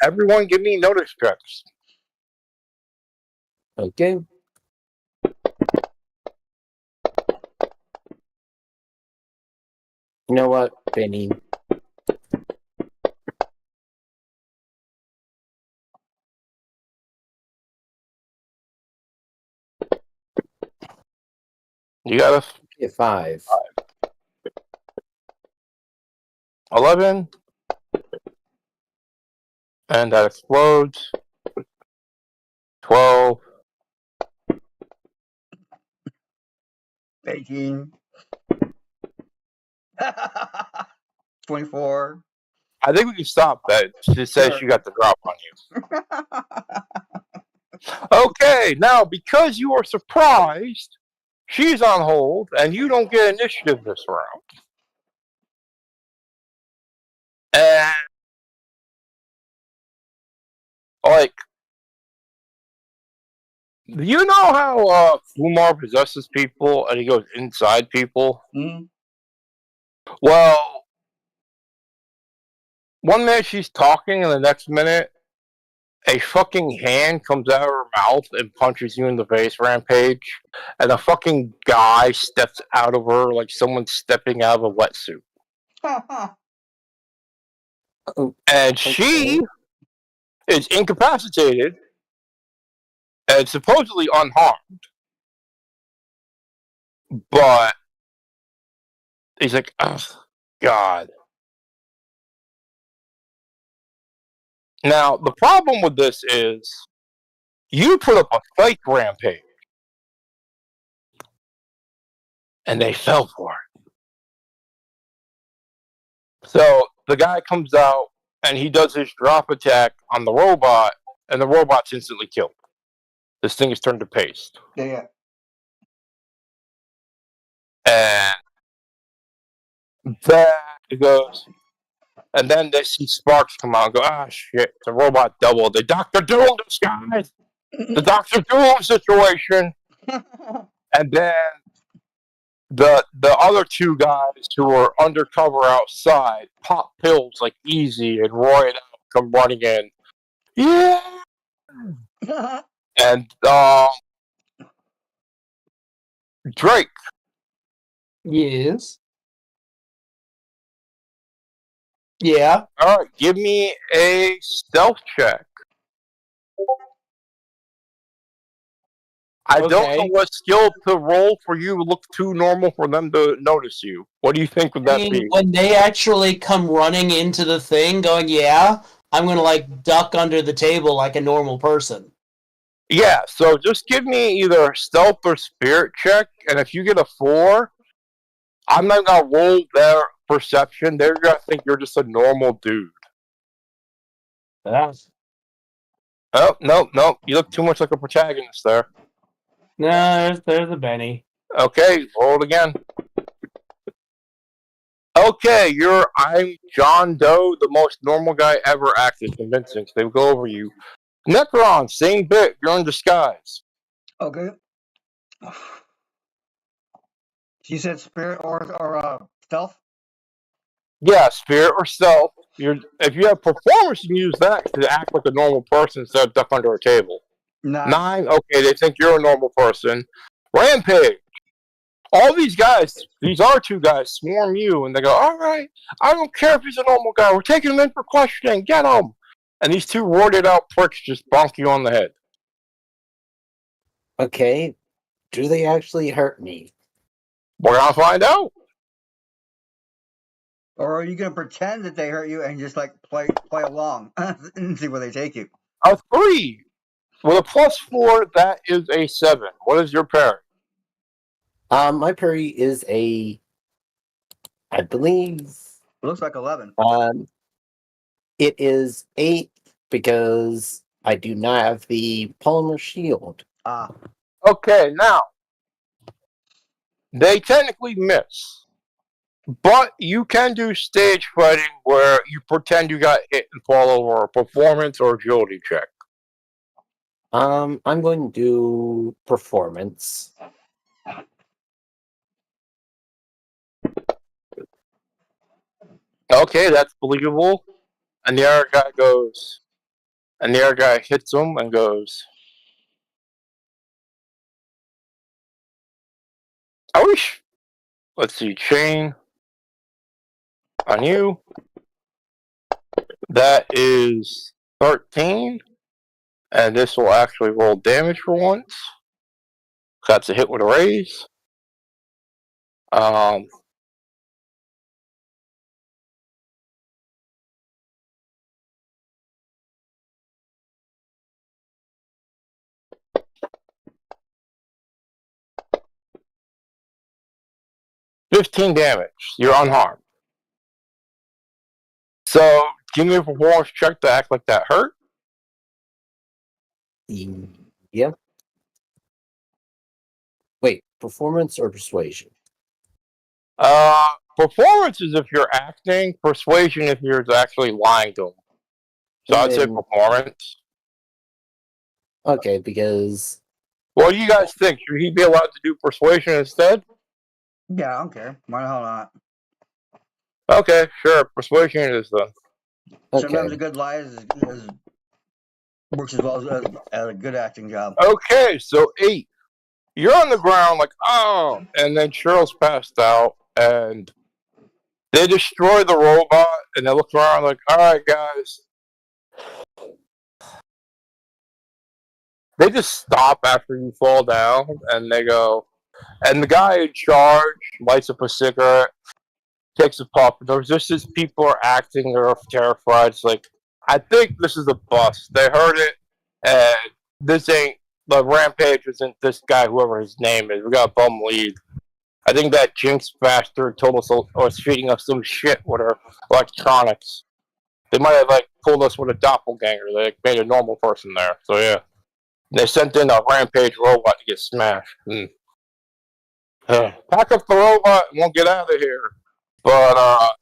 Speaker 2: everyone give me notice checks.
Speaker 4: Okay. You know what, Benny?
Speaker 2: You got
Speaker 4: a 5.
Speaker 2: 11. And that explodes. 12.
Speaker 1: 18. 24.
Speaker 2: I think we can stop that. She says she got the drop on you. Okay, now because you are surprised, she's on hold, and you don't get initiative this round. And, like, you know how Fumar possesses people and he goes inside people?
Speaker 1: Mm.
Speaker 2: Well, one minute she's talking, and the next minute a fucking hand comes out of her mouth and punches you in the face, Rampage, and a fucking guy steps out of her like someone stepping out of a wetsuit.
Speaker 4: Oh,
Speaker 2: And she is incapacitated and supposedly unharmed. But he's like, oh, God. Now, the problem with this is you put up a fake Rampage. And they fell for it. So the guy comes out and he does his drop attack on the robot, and the robot's instantly killed. This thing is turned to paste.
Speaker 1: Yeah.
Speaker 2: And there it goes. And then they see sparks come out and go, ah, shit, the robot doubled. The Dr. Doom disguise! The Dr. Doom situation! And then the other two guys who were undercover outside pop pills like Easy and Roy and Al come running in. Yeah! And Drake.
Speaker 3: Yes. Yeah.
Speaker 2: Alright, give me a stealth check. I don't know what skill to roll for you to look too normal for them to notice you. What do you think would that be?
Speaker 3: When they actually come running into the thing going, yeah, I'm going to like duck under the table like a normal person.
Speaker 2: Yeah, so just give me either a stealth or spirit check, and if you get a 4, I'm not going to roll their perception. They're going to think you're just a normal dude.
Speaker 3: Yeah.
Speaker 2: Oh, no. You look too much like a protagonist there.
Speaker 3: No, there's a Benny.
Speaker 2: Okay, roll it again. Okay, I'm John Doe, the most normal guy ever acted convincing. So they go over you. Necron, same bit. You're in disguise.
Speaker 1: Okay. You said spirit or stealth?
Speaker 2: Yeah, spirit or stealth. If you have performance, you can use that to act like a normal person instead of duck under a table. 9. Okay, they think you're a normal person. Rampage. All these guys, these R2 guys, swarm you, and they go, all right, I don't care if he's a normal guy. We're taking him in for questioning. Get him. And these two roided out pricks just bonk you on the head.
Speaker 4: Okay. Do they actually hurt me?
Speaker 2: We're going to find out.
Speaker 1: Or are you going to pretend that they hurt you and just like play along and see where they take you?
Speaker 2: A 3. With a +4, that is a 7. What is your parry?
Speaker 4: My parry is I believe.
Speaker 1: It looks like 11.
Speaker 4: It is 8 because I do not have the polymer shield.
Speaker 2: Okay, now, they technically miss. But you can do stage fighting where you pretend you got hit and fall over a performance or agility check.
Speaker 4: I'm going to do performance.
Speaker 2: Okay, that's believable. And the other guy hits him and goes, I wish. Let's see, chain on you. That is 13. And this will actually roll damage for once. That's a hit with a raise. 15 damage. You're unharmed. So, give me a performance check to act like that hurt.
Speaker 4: Yep. Wait, performance or persuasion?
Speaker 2: Performance is if you're acting. Persuasion if you're actually lying to them. So I'd say performance.
Speaker 4: Okay, because...
Speaker 2: What do you guys think? Should he be allowed to do persuasion instead?
Speaker 1: Yeah, I don't care. Why the hell not?
Speaker 2: Okay, sure. Persuasion is the...
Speaker 1: Okay. Sometimes a good lie is Works as well as a good acting job.
Speaker 2: Okay, so 8. You're on the ground like, oh, and then Cheryl's passed out, and they destroy the robot, and they look around like, all right, guys. They just stop after you fall down, and they go, and the guy in charge lights up a cigarette, takes a puff, and there's just as people are acting, they're terrified. It's like, I think this is a bust. They heard it, and this ain't, the Rampage isn't this guy, whoever his name is. We got a bum lead. I think that Jinx bastard told us, or was feeding us some shit with her electronics. They might have, like, pulled us with a doppelganger. They like, made a normal person there. So, yeah. They sent in a Rampage robot to get smashed. Pack up the robot and we'll get out of here. But,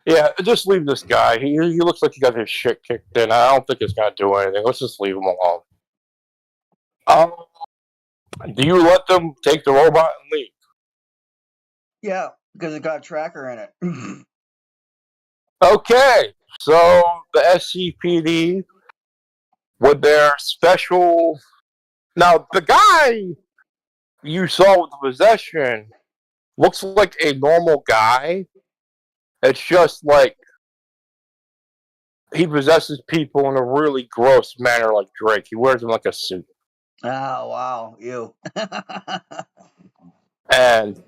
Speaker 2: yeah, just leave this guy. He looks like he got his shit kicked in. I don't think he's going to do anything. Let's just leave him alone. Do you let them take the robot and leave?
Speaker 1: Yeah, because it got a tracker in it.
Speaker 2: Okay, so the SCPD with their special... Now, the guy you saw with the possession looks like a normal guy. It's just like he possesses people in a really gross manner like Drake. He wears them like a suit.
Speaker 1: Oh, wow. Ew.
Speaker 2: And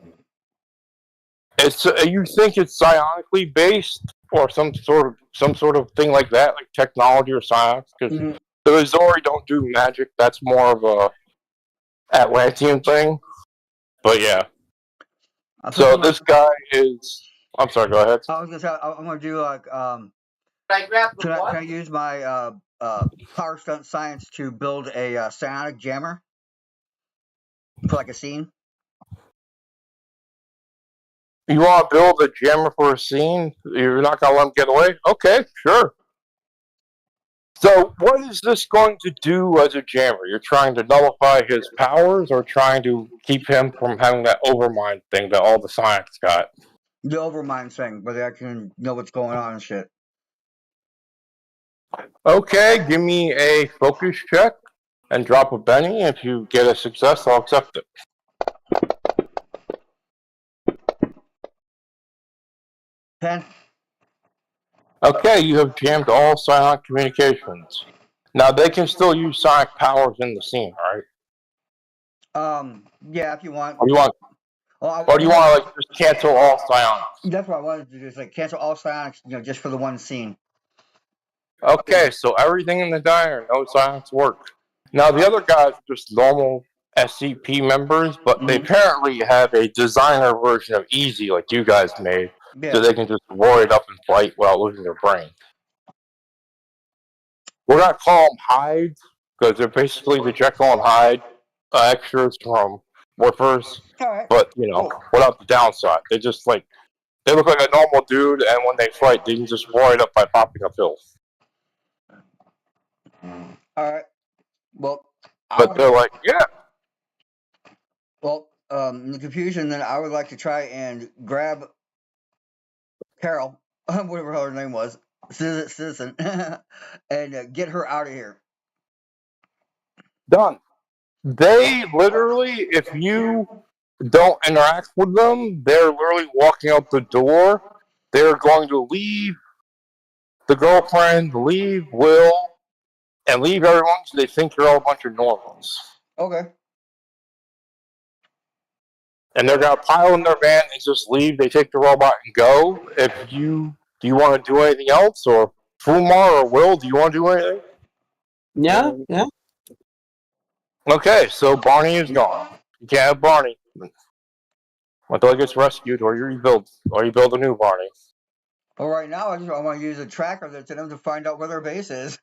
Speaker 2: it's you think it's psionically based or some sort of thing like that, like technology or science, because the Azori don't do magic. That's more of a Atlantean thing. But yeah. So this guy is... I'm sorry, go ahead.
Speaker 1: I was gonna say I'm gonna do like
Speaker 3: Can I
Speaker 1: I use my power stunt science to build a psionic jammer for like a scene?
Speaker 2: You want to build a jammer for a scene? You're not gonna let him get away? Okay, sure. So what is this going to do as a jammer? You're trying to nullify his powers, or trying to keep him from having that overmind thing that all the science got?
Speaker 1: The overmind thing, where they actually know what's going on and shit.
Speaker 2: Okay, give me a focus check and drop a penny. If you get a success, I'll accept it.
Speaker 1: 10.
Speaker 2: Okay, you have jammed all psionic communications. Now they can still use psionic powers in the scene, right?
Speaker 1: Yeah, if you want.
Speaker 2: Or do you want to like just cancel all psionics?
Speaker 1: That's what I wanted to do. Is like cancel all psionics, just for the one scene.
Speaker 2: Okay, so everything in the diner, no psionics work. Now the other guys are just normal SCP members, but they apparently have a designer version of Easy, like you guys made, so they can just roar it up and fight without losing their brain. We're not call them hides, because they're basically the Jekyll and Hyde extras from Morphers, but, without the downside. They just, they look like a normal dude, and when they fight, they can just roar it up by popping a pill.
Speaker 1: Alright. Well,
Speaker 2: but they're like, yeah.
Speaker 1: Well, in the confusion, then I would like to try and grab Carol, whatever her name was, Citizen, and get her out of here.
Speaker 2: Done. They literally, if you don't interact with them, they're literally walking out the door. They're going to leave the girlfriend, leave Will, and leave everyone so they think you're all a bunch of normals.
Speaker 1: Okay.
Speaker 2: And they're going to pile in their van and just leave. They take the robot and go. Do you want to do anything else? Or Fumar or Will, do you want to do anything?
Speaker 3: Yeah.
Speaker 2: Okay, so Barney is gone. You can't have Barney until he gets rescued, or you rebuild a new Barney.
Speaker 1: Well, right now I want to use a tracker that's in them to find out where their base is.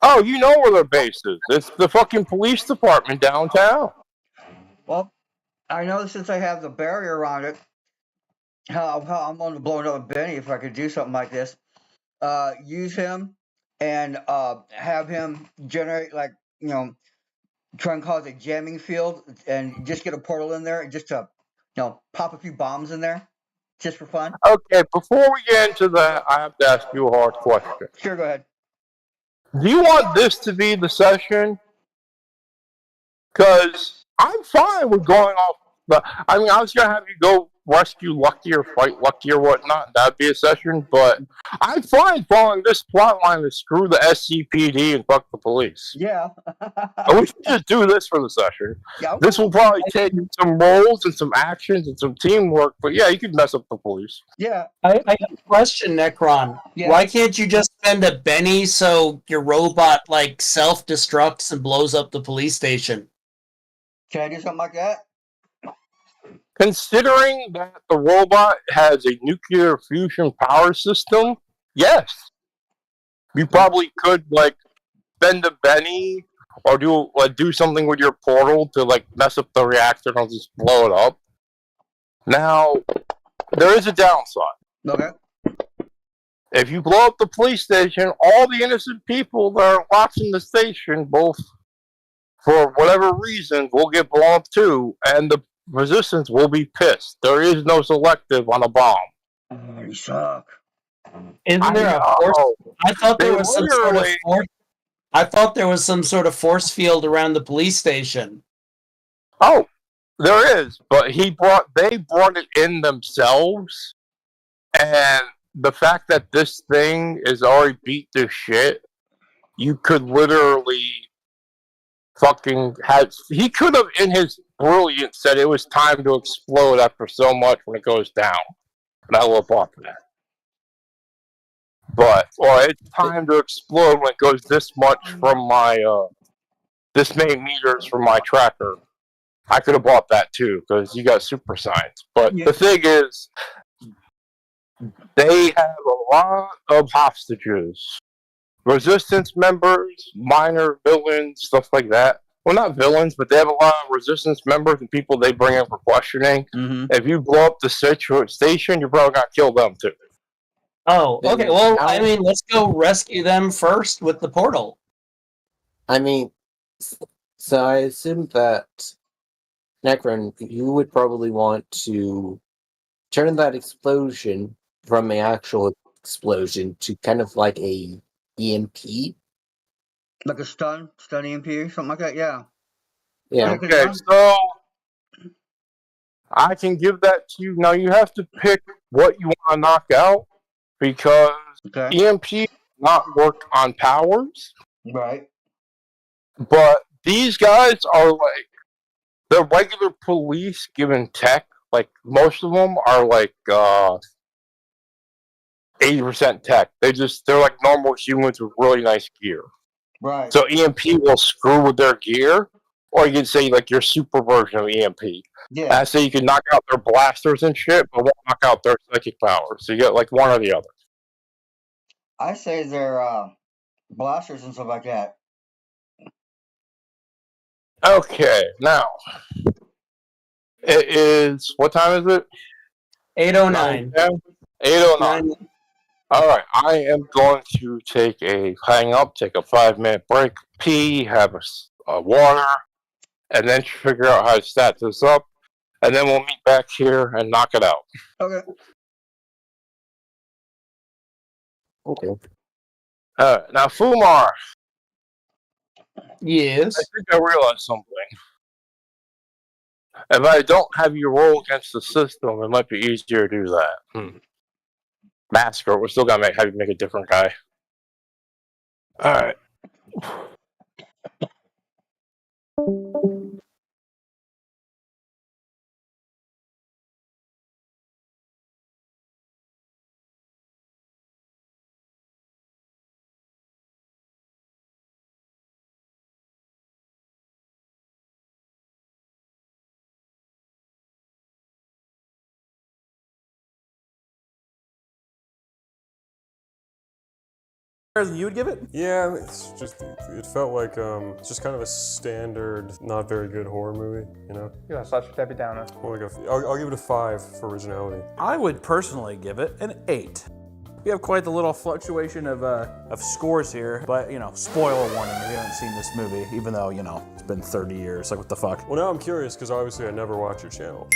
Speaker 2: Oh, you know where their base is. It's the fucking police department downtown.
Speaker 1: Well, I know since I have the barrier around it, how I'm going to blow it up with Benny if I could do something like this. Use him and have him generate, try and cause a jamming field and just get a portal in there just to, pop a few bombs in there just for fun.
Speaker 2: Okay, before we get into that, I have to ask you a hard question.
Speaker 1: Sure, go ahead.
Speaker 2: Do you want this to be the session? Because I'm fine with going off. I mean, I was gonna have you go rescue Lucky or fight Lucky or whatnot. That'd be a session. But I'm fine following this plot line to screw the SCPD and fuck the police.
Speaker 1: Yeah.
Speaker 2: We should just do this for the session.
Speaker 1: Yeah.
Speaker 2: This will probably take some roles and some actions and some teamwork. But yeah, you could mess up the police.
Speaker 1: Yeah.
Speaker 3: I have a question, Necron.
Speaker 1: Yeah.
Speaker 3: Why can't you just spend a Benny so your robot like self-destructs and blows up the police station?
Speaker 1: Can I do something like that?
Speaker 2: Considering that the robot has a nuclear fusion power system, yes. You probably could like bend a Benny or do something with your portal to like mess up the reactor and just blow it up. Now, there is a downside.
Speaker 1: Okay.
Speaker 2: If you blow up the police station, all the innocent people that are watching the station, both for whatever reason, will get blown up too, and the resistance will be pissed. There is no selective on a bomb.
Speaker 1: Oh, you suck.
Speaker 3: Isn't there a force? I thought there was some sort of force. I thought there was some sort of force field around the police station.
Speaker 2: Oh, there is, but they brought it in themselves, and the fact that this thing is already beat to shit, you could literally he could have in his brilliance said it was time to explode after so much when it goes down. And I will have bought that. Or it's time to explode when it goes this much from my this many meters from my tracker. I could have bought that too, because you got super science. But the thing is, they have a lot of hostages. Resistance members, minor villains, stuff like that. Well, not villains, but they have a lot of resistance members and people they bring in for questioning.
Speaker 1: Mm-hmm.
Speaker 2: If you blow up the station, you're probably going to kill them too.
Speaker 3: Oh, okay. Well, I mean, let's go rescue them first with the portal.
Speaker 4: I mean, so I assume that, Necron, you would probably want to turn that explosion from an actual explosion to kind of like a EMP.
Speaker 1: Like a stun EMP or something like that, yeah.
Speaker 4: Yeah.
Speaker 2: Okay, so I can give that to you. Now you have to pick what you want to knock out, because EMP does not work on powers.
Speaker 1: Right.
Speaker 2: But these guys are like the regular police given tech. Like most of them are like 80% tech. They're like normal humans with really nice gear.
Speaker 1: Right.
Speaker 2: So EMP will screw with their gear, or you can say like your super version of EMP.
Speaker 1: Yeah.
Speaker 2: I say you can knock out their blasters and shit, but won't knock out their psychic powers. So you get like one or the other.
Speaker 1: I say they're blasters and stuff like that.
Speaker 2: Okay, now it is, what time is it?
Speaker 3: 8:09.
Speaker 2: 8:09. All right, I am going to hang up, take a 5-minute break, pee, have a water, and then figure out how to stat this up, and then we'll meet back here and knock it out.
Speaker 1: Okay.
Speaker 4: Okay.
Speaker 2: All right, now Fumar.
Speaker 3: Yes.
Speaker 2: I think I realized something. If I don't have you roll against the system, it might be easier to do that. Massacre, we're still gonna have you make a different guy. Alright.
Speaker 5: You would give it? Yeah, it's just, it felt like it's just kind of a standard, not very good horror movie, you know?
Speaker 6: Yeah, slash Debbie Downer.
Speaker 5: Well, I'll give it a 5 for originality.
Speaker 6: I would personally give it an 8. We have quite the little fluctuation of scores here, but, you know, spoiler warning if you haven't seen this movie, even though, you know, it's been 30 years, like what the fuck.
Speaker 5: Well, now I'm curious, because obviously I never watch your channel.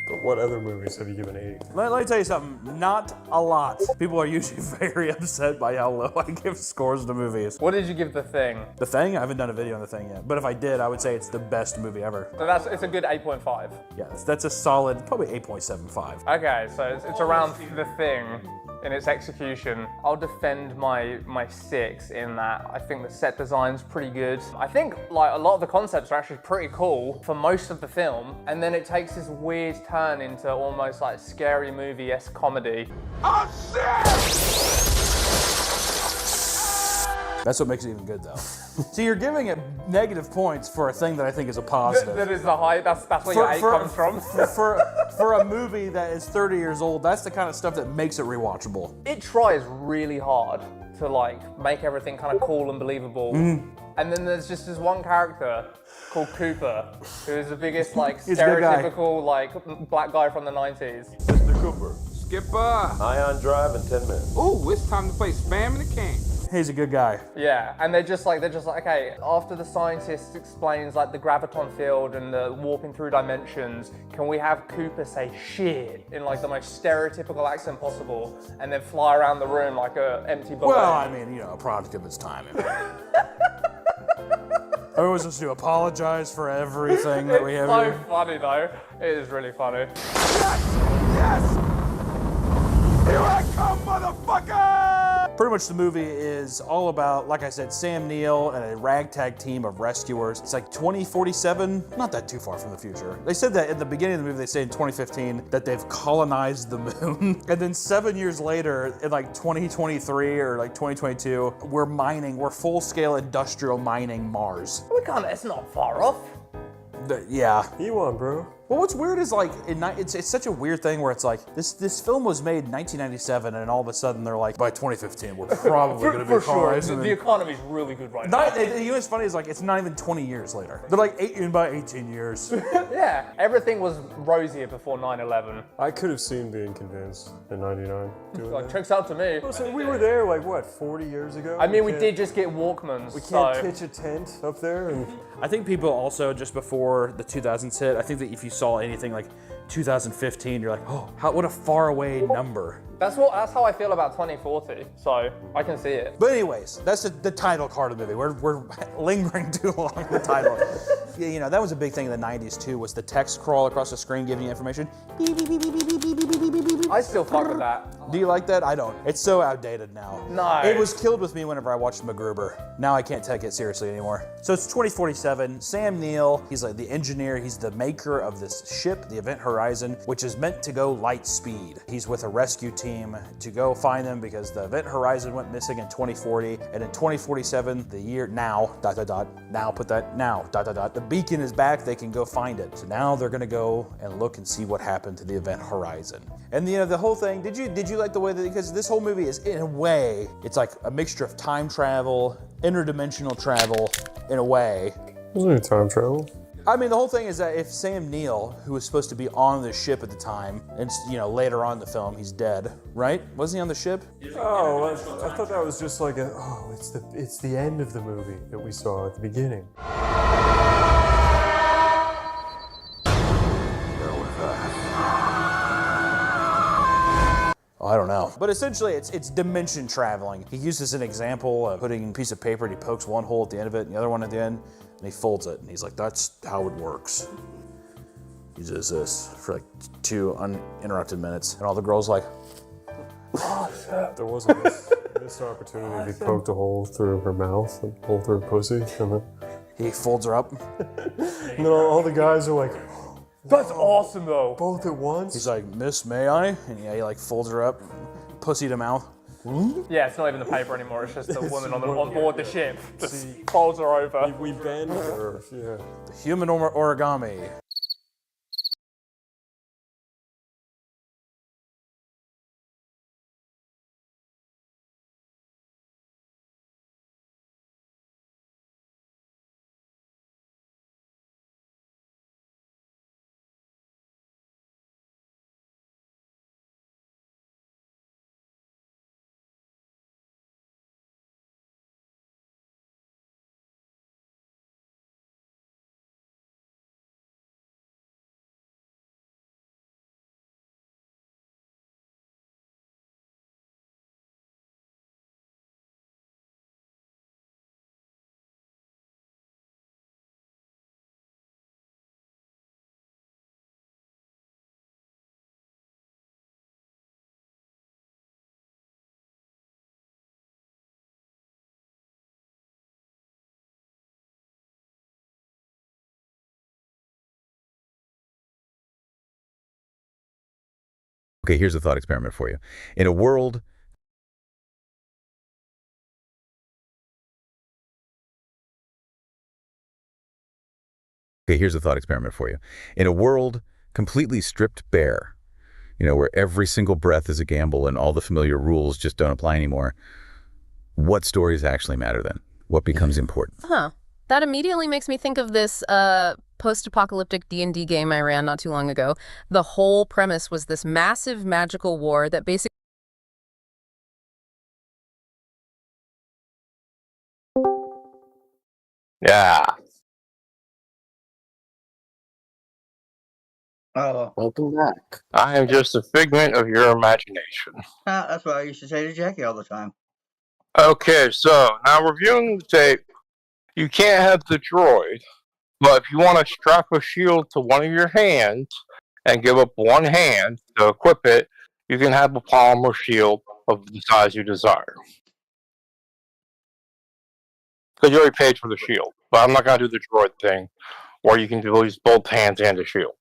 Speaker 5: But what other movies have you given 8?
Speaker 6: Let me tell you something, not a lot. People are usually very upset by how low I give scores to movies.
Speaker 7: What did you give The Thing?
Speaker 6: The Thing? I haven't done a video on The Thing yet, but if I did, I would say it's the best movie ever.
Speaker 7: So it's a good 8.5.
Speaker 6: Yeah, that's a solid, probably 8.75.
Speaker 7: Okay, so it's around The Thing in its execution. I'll defend my 6 in that I think the set design's pretty good. I think like a lot of the concepts are actually pretty cool for most of the film, and then it takes this weird turn into almost like scary movie-esque comedy.
Speaker 6: That's what makes it even good, though. So you're giving it negative points for a thing that I think is a positive.
Speaker 7: That is the high. That's where your 8 comes from.
Speaker 6: For a movie that is 30 years old, that's the kind of stuff that makes it rewatchable.
Speaker 7: It tries really hard to like make everything kind of cool and believable. And then there's just this one character called Cooper, who is the biggest like stereotypical like black guy from the 90s.
Speaker 8: Mr. Cooper. Skipper. Ion drive in 10 minutes. Ooh, it's time to play Spam in the King.
Speaker 6: He's a good guy.
Speaker 7: Yeah, and they're just like, okay, after the scientist explains like the graviton field and the warping through dimensions, can we have Cooper say shit in like the most stereotypical accent possible and then fly around the room like a empty balloon?
Speaker 6: Well, I mean, you know, a product of its time. I was supposed to apologize for everything that we have
Speaker 7: so
Speaker 6: here.
Speaker 7: funny though. It is really funny.
Speaker 8: Yes! Here I come, motherfucker!
Speaker 6: Pretty much the movie is all about, like I said, Sam Neill and a ragtag team of rescuers. It's like 2047, not that too far from the future. They said that in the beginning of the movie, they say in 2015 that they've colonized the moon. And then 7 years later, in like 2023 or like 2022, we're full-scale industrial mining Mars.
Speaker 7: It's not far off.
Speaker 6: Yeah.
Speaker 5: You won, bro.
Speaker 6: Well, what's weird is like, it's such a weird thing where it's like, this film was made in 1997 and all of a sudden they're like, by 2015, we're probably going to be
Speaker 7: For sure.
Speaker 6: colonized.
Speaker 7: The economy's really good right now.
Speaker 6: You know what's funny is like, it's not even 20 years later. They're like, by 18 years.
Speaker 7: Yeah, everything was rosier before 9/11.
Speaker 5: I could have seen Being Convinced in 99.
Speaker 7: Like, checks out to me.
Speaker 5: So we were there like, what, 40 years ago?
Speaker 7: I mean, we did just get Walkmans.
Speaker 5: We can't pitch a tent up there and...
Speaker 6: I think people also, just before the 2000s hit, I think that if you saw anything like 2015, you're like, oh, what a far away number.
Speaker 7: That's how I feel about 2040, so I can see it.
Speaker 6: But anyways, that's the title card of the movie. We're lingering too long on the title. Yeah, you know, that was a big thing in the 90s too, was the text crawl across the screen giving you information. Beep, beep, beep, beep, beep, beep, beep, beep, beep, beep, beep.
Speaker 7: I still fuck with that.
Speaker 6: Do you like that? I don't. It's so outdated now.
Speaker 7: No.
Speaker 6: It was killed with me whenever I watched MacGruber. Now I can't take it seriously anymore. So it's 2047. Sam Neill, he's like the engineer. He's the maker of this ship, the Event Horizon, which is meant to go light speed. He's with a rescue team to go find them because the Event Horizon went missing in 2040. And in 2047, the year now, now put that now, the beacon is back. They can go find it. So now they're gonna go and look and see what happened to the Event Horizon. And you know, the whole thing, did you like the way that, because this whole movie is, in a way, it's like a mixture of time travel, interdimensional travel, in a way.
Speaker 5: Wasn't it time travel?
Speaker 6: I mean, the whole thing is that if Sam Neill, who was supposed to be on the ship at the time, and you know, later on in the film, he's dead, right? Wasn't he on the ship?
Speaker 5: Oh, I thought that was just like it's the end of the movie that we saw at the beginning.
Speaker 6: I don't know. But essentially, it's dimension traveling. He uses an example of putting a piece of paper and he pokes one hole at the end of it and the other one at the end, and he folds it. And he's like, that's how it works. He does this for like 2 uninterrupted minutes. And all the girls like,
Speaker 5: There was a missed opportunity. He poked a hole through her mouth, a hole through her pussy, and then
Speaker 6: he folds her up.
Speaker 5: and then all the guys are like,
Speaker 7: That's awesome though.
Speaker 5: both at once?
Speaker 6: He's like, Miss, may I? And yeah, he like folds her up, pussy to mouth.
Speaker 7: Yeah, it's not even the paper anymore. It's just the woman on board the ship. Just folds her over.
Speaker 5: We bend her, yeah.
Speaker 6: The human origami.
Speaker 9: Okay, here's a thought experiment for you. In a world completely stripped bare, where every single breath is a gamble and all the familiar rules just don't apply anymore, what stories actually matter then? What becomes important?
Speaker 10: Huh. That immediately makes me think of this post-apocalyptic D&D game I ran not too long ago. The whole premise was this massive magical war that basically...
Speaker 2: Yeah.
Speaker 1: Oh,
Speaker 4: Welcome back.
Speaker 2: I am just a figment of your imagination.
Speaker 1: that's what I used to say to Jackie all the time.
Speaker 2: Okay, so now reviewing the tape, you can't have the droid, but if you want to strap a shield to one of your hands and give up one hand to equip it, you can have a polymer shield of the size you desire. Because you already paid for the shield, but I'm not going to do the droid thing, where you can use both hands and a shield.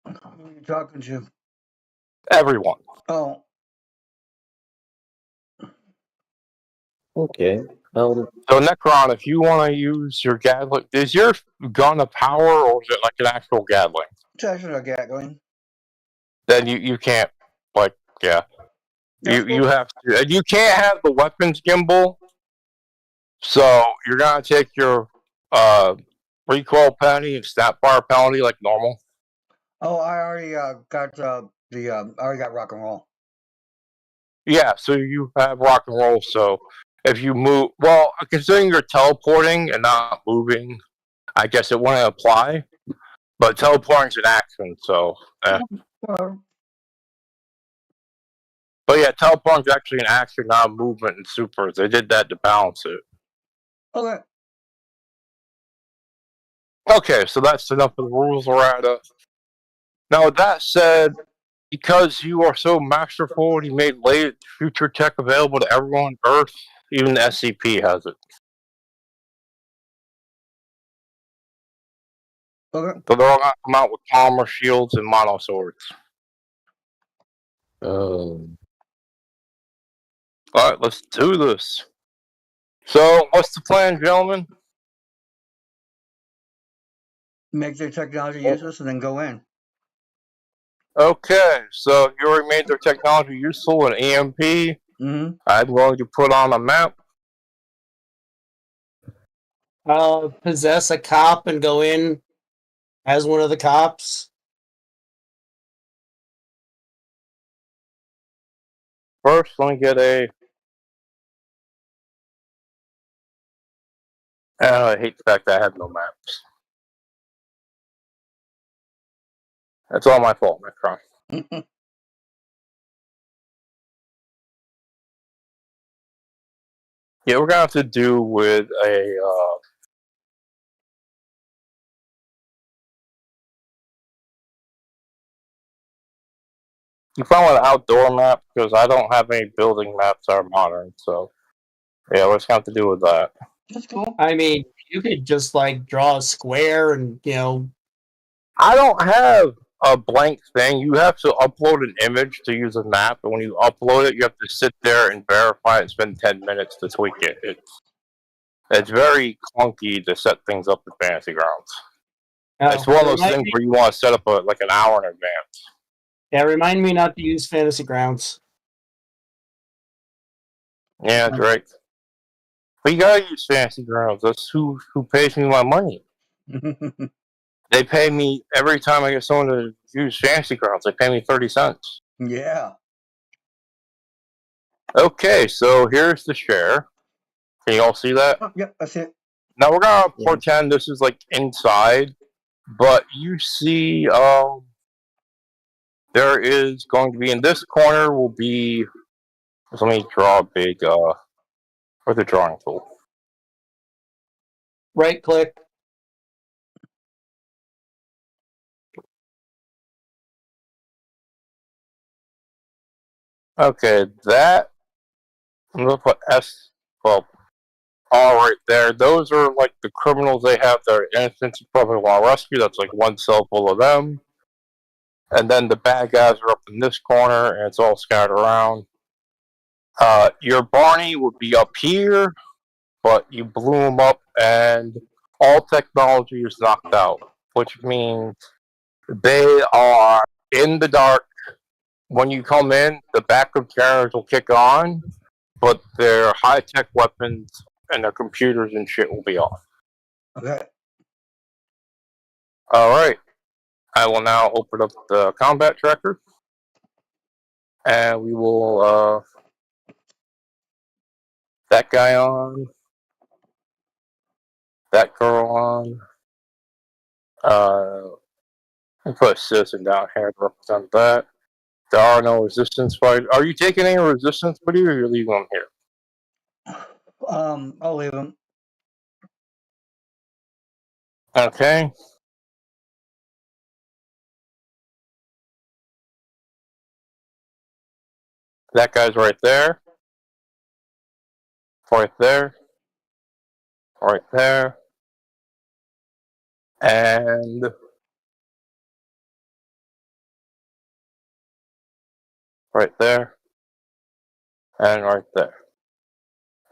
Speaker 1: Who are you talking to?
Speaker 2: Everyone.
Speaker 1: Oh,
Speaker 4: Okay.
Speaker 2: So Necron, if you want to use your Gatling, is your gun a power or is it like an actual Gatling?
Speaker 1: it's actually a Gatling.
Speaker 2: Then you can't, yeah.
Speaker 1: That's
Speaker 2: You
Speaker 1: cool.
Speaker 2: have to, and you can't have the weapons gimbal. So you're gonna take your recoil penalty and snap fire penalty like normal.
Speaker 1: Oh, I already got I already got rock and roll.
Speaker 2: Yeah, so you have rock and roll. So if you move, well, considering you're teleporting and not moving, I guess it wouldn't apply. But teleporting's an action, so.
Speaker 1: Well,
Speaker 2: But yeah, teleporting's actually an action, not a movement in supers. They did that to balance it.
Speaker 1: okay.
Speaker 2: Okay, so that's enough of the rules, Loretta. Now, with that said, because you are so masterful and you made late future tech available to everyone on Earth, even the SCP has it.
Speaker 1: Okay.
Speaker 2: So they're all going to come out with polymer shields and mono swords. Alright, let's do this. So, what's the plan, gentlemen?
Speaker 1: Make their technology useless and then go in.
Speaker 2: Okay, so you already made their technology useful in EMP.
Speaker 1: Mm-hmm.
Speaker 2: I'm going to put on a map.
Speaker 3: Possess a cop and go in as one of the cops.
Speaker 2: First, let me get a... I hate the fact that I have no maps. That's all my fault, Necron. Yeah, we're gonna have to do with a you found an outdoor map because I don't have any building maps that are modern, so yeah, we're just gonna have to do with that.
Speaker 1: That's cool.
Speaker 3: I mean, you could just draw a square and
Speaker 2: I don't have a blank thing. You have to upload an image to use a map, and when you upload it, you have to sit there and verify it and spend 10 minutes to tweak it. It's very clunky to set things up in Fantasy Grounds. It's one of those things where you want to set up an hour in advance.
Speaker 3: Yeah, remind me not to use Fantasy Grounds.
Speaker 2: Yeah, that's right. But you gotta use Fantasy Grounds. That's who pays me my money. They pay me every time I get someone to use Fantasy Grounds. They pay me 30 cents.
Speaker 1: Yeah.
Speaker 2: Okay, so here's the share. Can you all see that?
Speaker 1: Oh, yep, that's it.
Speaker 2: Now we're gonna pretend this is inside, but you see, there is going to be in this corner will be. Let me draw a big with the drawing tool.
Speaker 3: Right click.
Speaker 2: Okay, that I'm gonna put S. Well, all right there. Those are the criminals they have. Their innocents you probably want to rescue. That's one cell full of them. And then the bad guys are up in this corner, and it's all scattered around. Your Barney would be up here, but you blew him up, and all technology is knocked out, which means they are in the dark. When you come in, the backup cameras will kick on, but their high-tech weapons and their computers and shit will be off.
Speaker 1: Okay.
Speaker 2: All right. I will now open up the combat tracker, and we will that guy on, that girl on. And put a citizen down here to represent that. There are no resistance fighters. Are you taking any resistance with you, or you're leaving them here?
Speaker 1: I'll leave him.
Speaker 2: Okay. That guy's right there. Right there. Right there. And right there. And right there.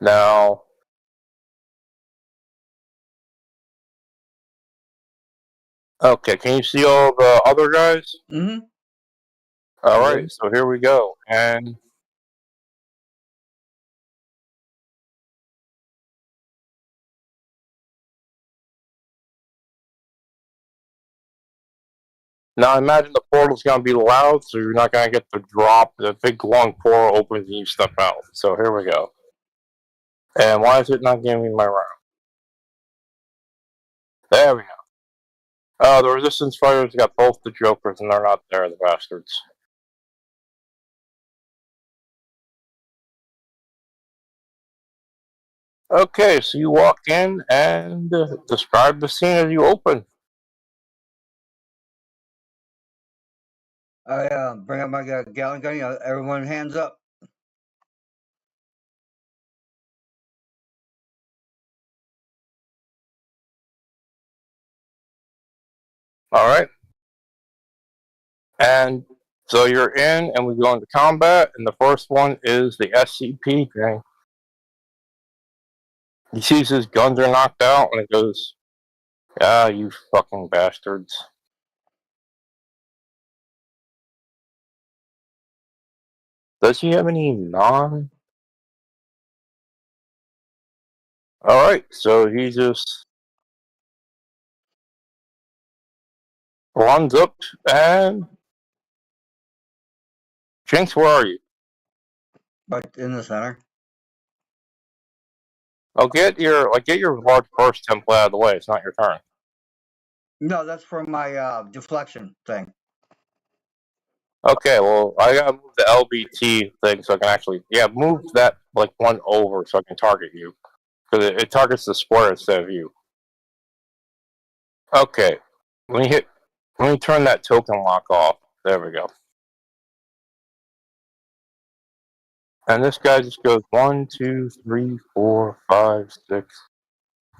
Speaker 2: Now, okay, can you see all the other guys?
Speaker 1: Mm-hmm.
Speaker 2: All right, so here we go. And now imagine the portal's going to be loud, so you're not going to get the drop. The big long portal opens and you step out. So here we go. And why is it not giving me my round? There we go. The resistance fighters got both the jokers, and they're not there, the bastards. Okay, so you walk in and describe the scene as you open.
Speaker 1: I bring up my gallon gun. Everyone hands up.
Speaker 2: All right. And so you're in, and we go into combat, and the first one is the SCP thing. He sees his guns are knocked out, and it goes, "Ah, you fucking bastards." Does he have any non? Alright, so he just runs up and Jinx, where are you?
Speaker 1: Right in the center.
Speaker 2: Oh, get your large burst template out of the way. It's not your turn.
Speaker 1: No, that's for my deflection thing.
Speaker 2: Okay, well, I gotta move the LBT thing so I can actually, move that like one over so I can target you, because it targets the square instead of you. Okay, let me turn that token lock off. There we go. And this guy just goes 1, 2, 3, 4, 5, 6.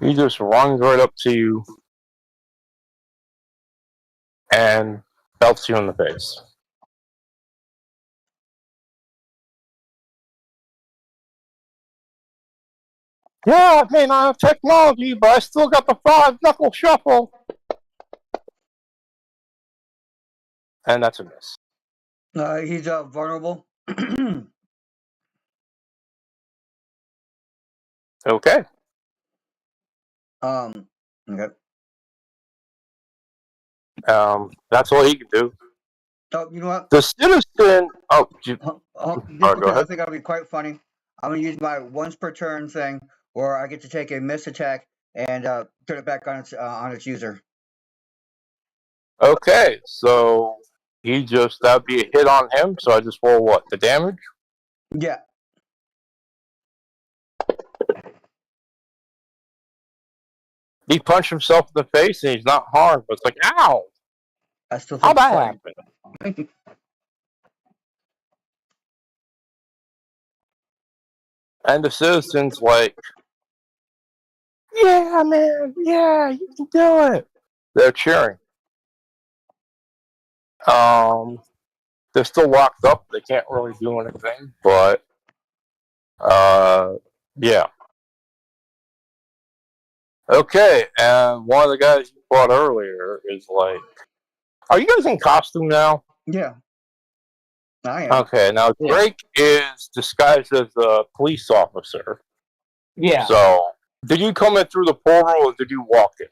Speaker 2: He just runs right up to you and belts you in the face. Yeah, I may not have technology, but I still got the 5-knuckle shuffle. And that's a miss.
Speaker 1: He's vulnerable.
Speaker 2: Okay.
Speaker 1: Okay.
Speaker 2: That's all he can do.
Speaker 1: Oh, you know what?
Speaker 2: The citizen. Oh,
Speaker 1: just
Speaker 2: go
Speaker 1: because
Speaker 2: ahead.
Speaker 1: I think that'll be quite funny. I'm gonna use my once per turn thing, where I get to take a miss attack and turn it back on its user.
Speaker 2: Okay, so that'd be a hit on him. So I just roll what? The damage?
Speaker 1: Yeah.
Speaker 2: He punched himself in the face and he's not harmed, but it's like, ow!
Speaker 1: I still think
Speaker 2: How'd that
Speaker 1: funny.
Speaker 2: happen? And the citizen's like, yeah, man, yeah, you can do it. They're cheering. They're still locked up. They can't really do anything, but yeah. Okay, and one of the guys you fought earlier is like, are you guys in costume now?
Speaker 1: Yeah. I am.
Speaker 2: Okay, now Drake is disguised as a police officer.
Speaker 3: Yeah.
Speaker 2: So, did you come in through the portal or did you walk in?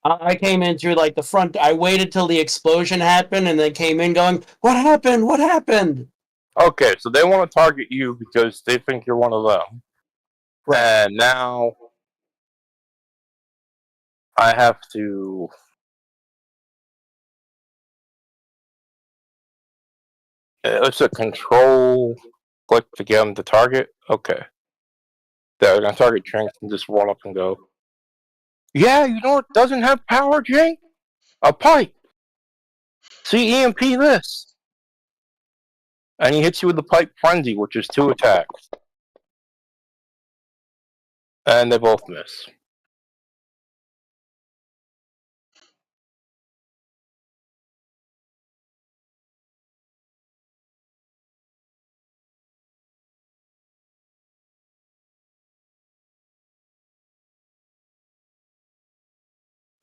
Speaker 3: I came in through like the front. I waited till the explosion happened and then came in going, "What happened? What happened?"
Speaker 2: Okay, so they want to target you because they think you're one of them.
Speaker 3: Right.
Speaker 2: And now I have to. It's a control click to get them to target. Okay. They're going to target Jinx and just run up and go, yeah, you know what doesn't have power, Jinx? A pipe. See EMP this. And he hits you with the pipe frenzy, which is 2 attacks. And they both miss.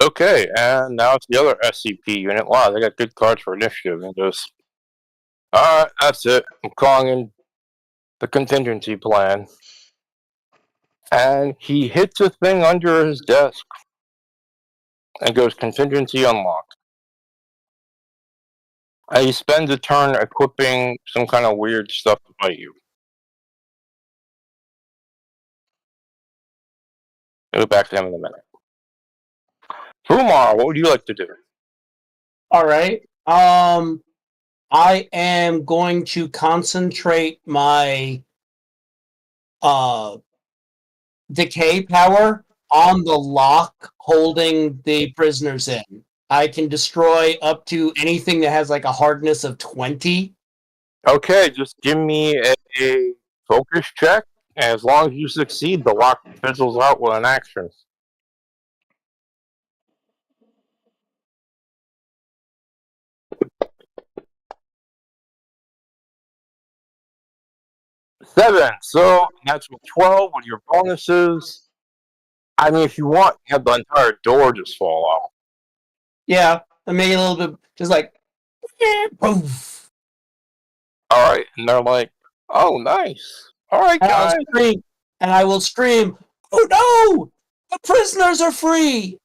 Speaker 2: Okay, and now it's the other SCP unit. Wow, they got good cards for initiative. And just, alright, that's it. I'm calling in the contingency plan. And he hits a thing under his desk and goes contingency unlocked. And he spends a turn equipping some kind of weird stuff to fight you. I'll go back to him in a minute. Fumar, what would you like to do?
Speaker 3: All right. I am going to concentrate my decay power on the lock holding the prisoners in. I can destroy up to anything that has like a hardness of 20.
Speaker 2: Okay, just give me a focus check. And as long as you succeed, the lock fizzles out with an action. Seven. So that's with 12 with your bonuses. I mean, if you want, you have the entire door just fall off.
Speaker 3: Yeah, I make it a little bit just like poof.
Speaker 2: All right, and they're like, "Oh, nice. All right,
Speaker 3: And
Speaker 2: guys."
Speaker 3: I will scream, "Oh no! The prisoners are free!"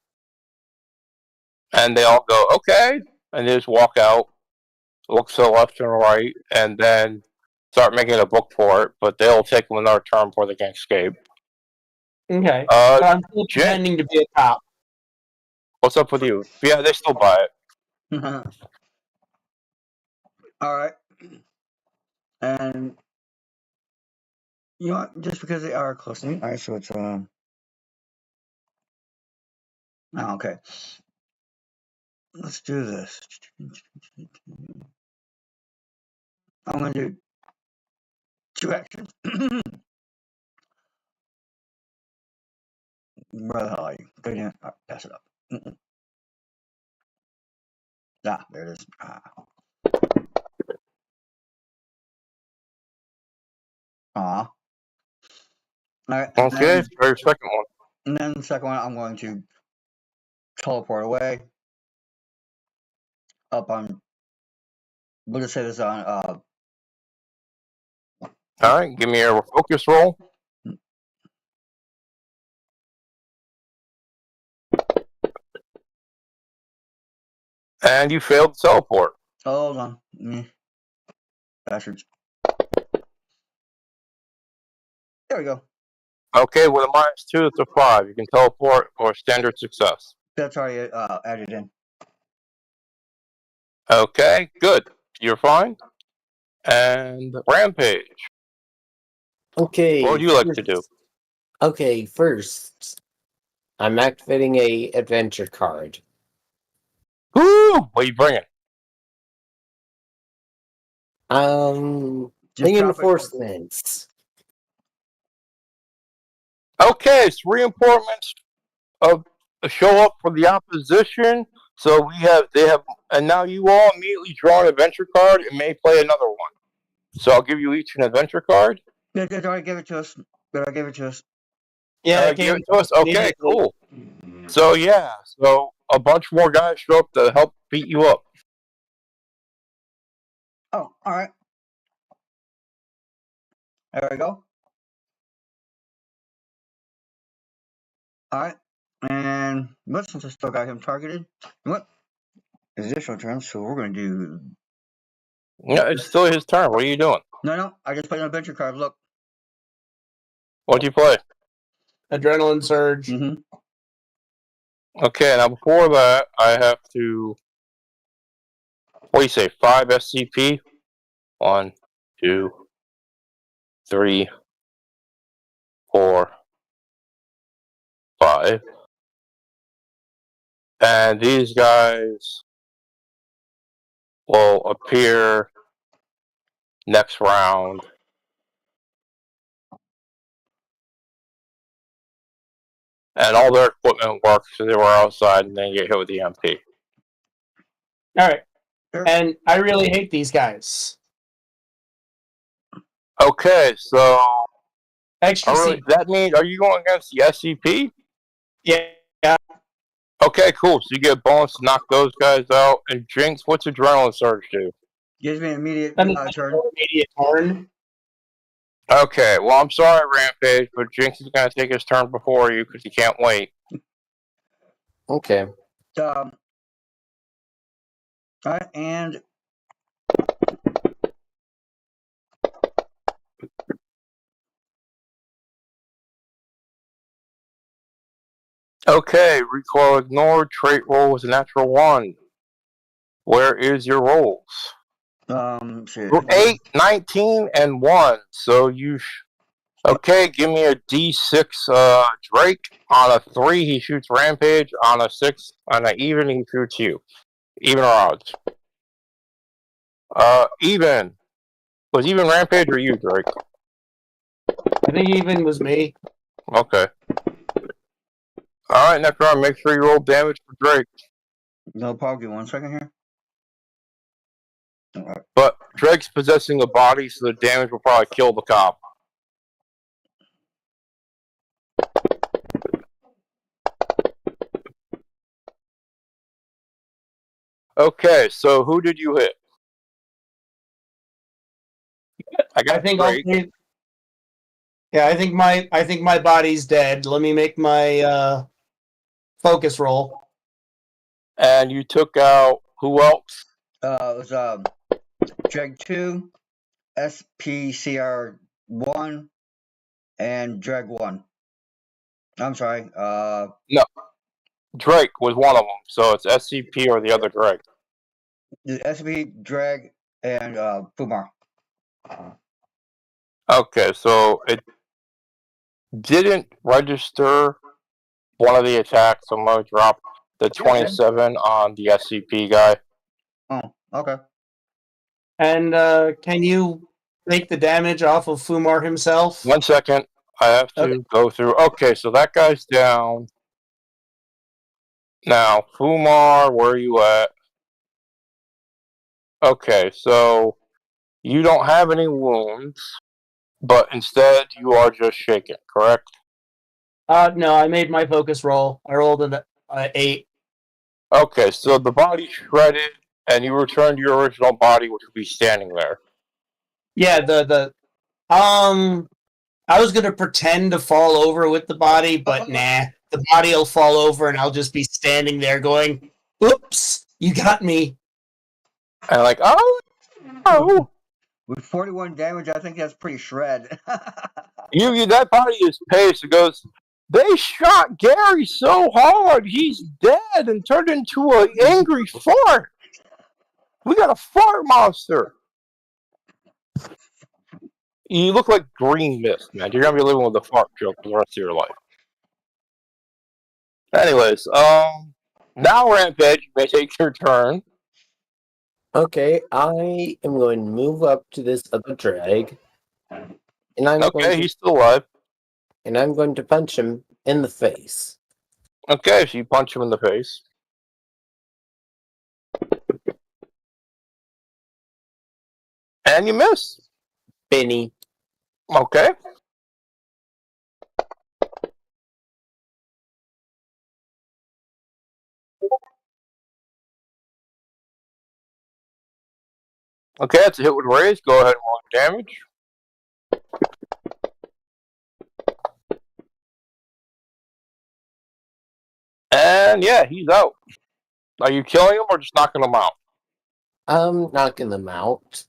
Speaker 2: And they all go, "Okay," and they just walk out, look to the left and right, and then start making a book for it. But they'll take them another turn before they can escape.
Speaker 3: Okay, but I'm still
Speaker 2: Jen,
Speaker 3: pretending to be a cop.
Speaker 2: what's up with you? Yeah, they still buy it.
Speaker 1: All right. And you know what? Just because they are close to me. All right, so it's oh, okay. Let's do this. I'm gonna do 2 actions. Where the hell are you? Go down. Oh, pass it up. Ah, there it is. Aw. Alright.
Speaker 2: Okay, for your second one.
Speaker 1: And then the second one, I'm going to teleport away. Up on. We'll just say this on.
Speaker 2: Alright, give me a focus roll. And you failed to teleport.
Speaker 1: Hold on. Bastards. There we go.
Speaker 2: Okay, with a -2, it's a 5. You can teleport or standard success.
Speaker 1: That's already added in.
Speaker 2: Okay, good. You're fine. And Rampage.
Speaker 4: Okay.
Speaker 2: What would you like to do?
Speaker 4: Okay, first, I'm activating a adventure card.
Speaker 2: Woo! What are you bringing?
Speaker 4: Reinforcements.
Speaker 2: Okay, it's reinforcements of show up for the opposition. So they have, and now you all immediately draw an adventure card and may play another one. So I'll give you each an adventure card.
Speaker 1: Yeah, they already give it to us. They already give it to us.
Speaker 3: Yeah, it
Speaker 2: Give
Speaker 3: came
Speaker 2: it to us. Okay,
Speaker 3: immediately.
Speaker 2: cool. So yeah, so a bunch more guys show up to help beat you up.
Speaker 1: Oh, all right. There we go. All right. And what, since I still got him targeted, what? Additional turn, so we're going to do.
Speaker 2: Yeah, it's still his turn. What are you doing?
Speaker 1: No, I just played an adventure card. Look.
Speaker 2: What'd you play?
Speaker 3: Adrenaline surge.
Speaker 1: Mm-hmm.
Speaker 2: Okay, now before that, I have to. What do you say? 5 SCP? 1, 2, 3, 4, 5. And these guys will appear next round. And all their equipment works, so they were outside and then get hit with the MP.
Speaker 3: All right.
Speaker 1: Sure.
Speaker 3: And I really hate these guys.
Speaker 2: Okay, so
Speaker 3: Extra C.
Speaker 2: that means, are you going against the SCP?
Speaker 3: Yeah.
Speaker 2: Okay, cool. So you get a bonus to knock those guys out. And Jinx, what's Adrenaline Surge do?
Speaker 1: Gives me an immediate
Speaker 3: That means
Speaker 1: turn.
Speaker 3: immediate turn.
Speaker 2: Okay, well, I'm sorry, Rampage, but Jinx is going to take his turn before you because he can't wait.
Speaker 4: Okay.
Speaker 1: All right, and
Speaker 2: Okay, recoil ignored. Trait roll was a natural 1. Where is your rolls?
Speaker 1: shit.
Speaker 2: 8, 19, and 1. So you. Okay, give me a D6 Drake. On a 3, he shoots Rampage. On a 6, on an even, he shoots you. Even or odds? Even. Was even Rampage or you, Drake?
Speaker 3: I think even was me.
Speaker 2: Okay. Alright, next round, make sure you roll damage for Drake.
Speaker 1: No problem. Give me 1 second here. All right.
Speaker 2: But Drake's possessing a body, so the damage will probably kill the cop. Okay, so who did you hit? I think Drake.
Speaker 3: I think my body's dead. Let me make my focus roll.
Speaker 2: And you took out who else?
Speaker 1: It was Dreg 2, SPCR 1, and Dreg 1. I'm sorry.
Speaker 2: No. Drake was one of them, so it's SCP or the other Drake.
Speaker 1: The SCP, Dreg, and Fumar.
Speaker 2: Okay, so it didn't register one of the attacks, so I'm going to drop the 27 on the SCP guy.
Speaker 1: Oh, okay.
Speaker 3: And can you take the damage off of Fumar himself?
Speaker 2: 1 second. I have to go through. Okay, so that guy's down. Now, Fumar, where are you at? Okay, so you don't have any wounds, but instead you are just shaken, correct?
Speaker 3: No, I made my focus roll. I rolled an 8.
Speaker 2: Okay, so the body's shredded, and you return to your original body, which will be standing there.
Speaker 3: Yeah, I was gonna pretend to fall over with the body, but nah. The body will fall over, and I'll just be standing there going, "Oops, you got me."
Speaker 2: And like, oh.
Speaker 1: With 41 damage, I think that's pretty shred.
Speaker 2: That body is paced. It goes, they shot Gary so hard, he's dead and turned into an angry fart. We got a fart monster. You look like Green Mist, man. You're gonna be living with a fart joke for the rest of your life. Anyways, now Rampage, you may take your turn.
Speaker 4: Okay, I am going to move up to this other drag. And
Speaker 2: He's still alive.
Speaker 4: And I'm going to punch him in the face.
Speaker 2: Okay, so you punch him in the face. And you miss.
Speaker 4: Benny.
Speaker 2: Okay. Okay, that's a hit with raise. Go ahead and roll damage. And yeah, he's out. Are you killing him or just knocking him out?
Speaker 4: Knocking them out.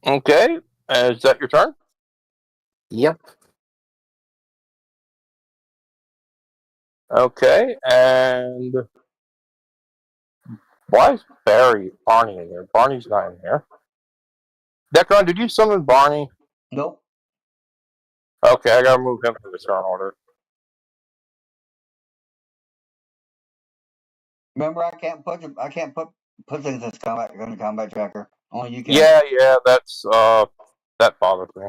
Speaker 2: Okay. Is that your turn?
Speaker 4: Yep.
Speaker 2: Okay, and why is Barney in here? Barney's not in here. Decron, did you summon Barney?
Speaker 1: Nope.
Speaker 2: Okay, I gotta move him to the turn order.
Speaker 1: Remember, I can't put things in the combat tracker. Only you can.
Speaker 2: Yeah, that's that bothers me.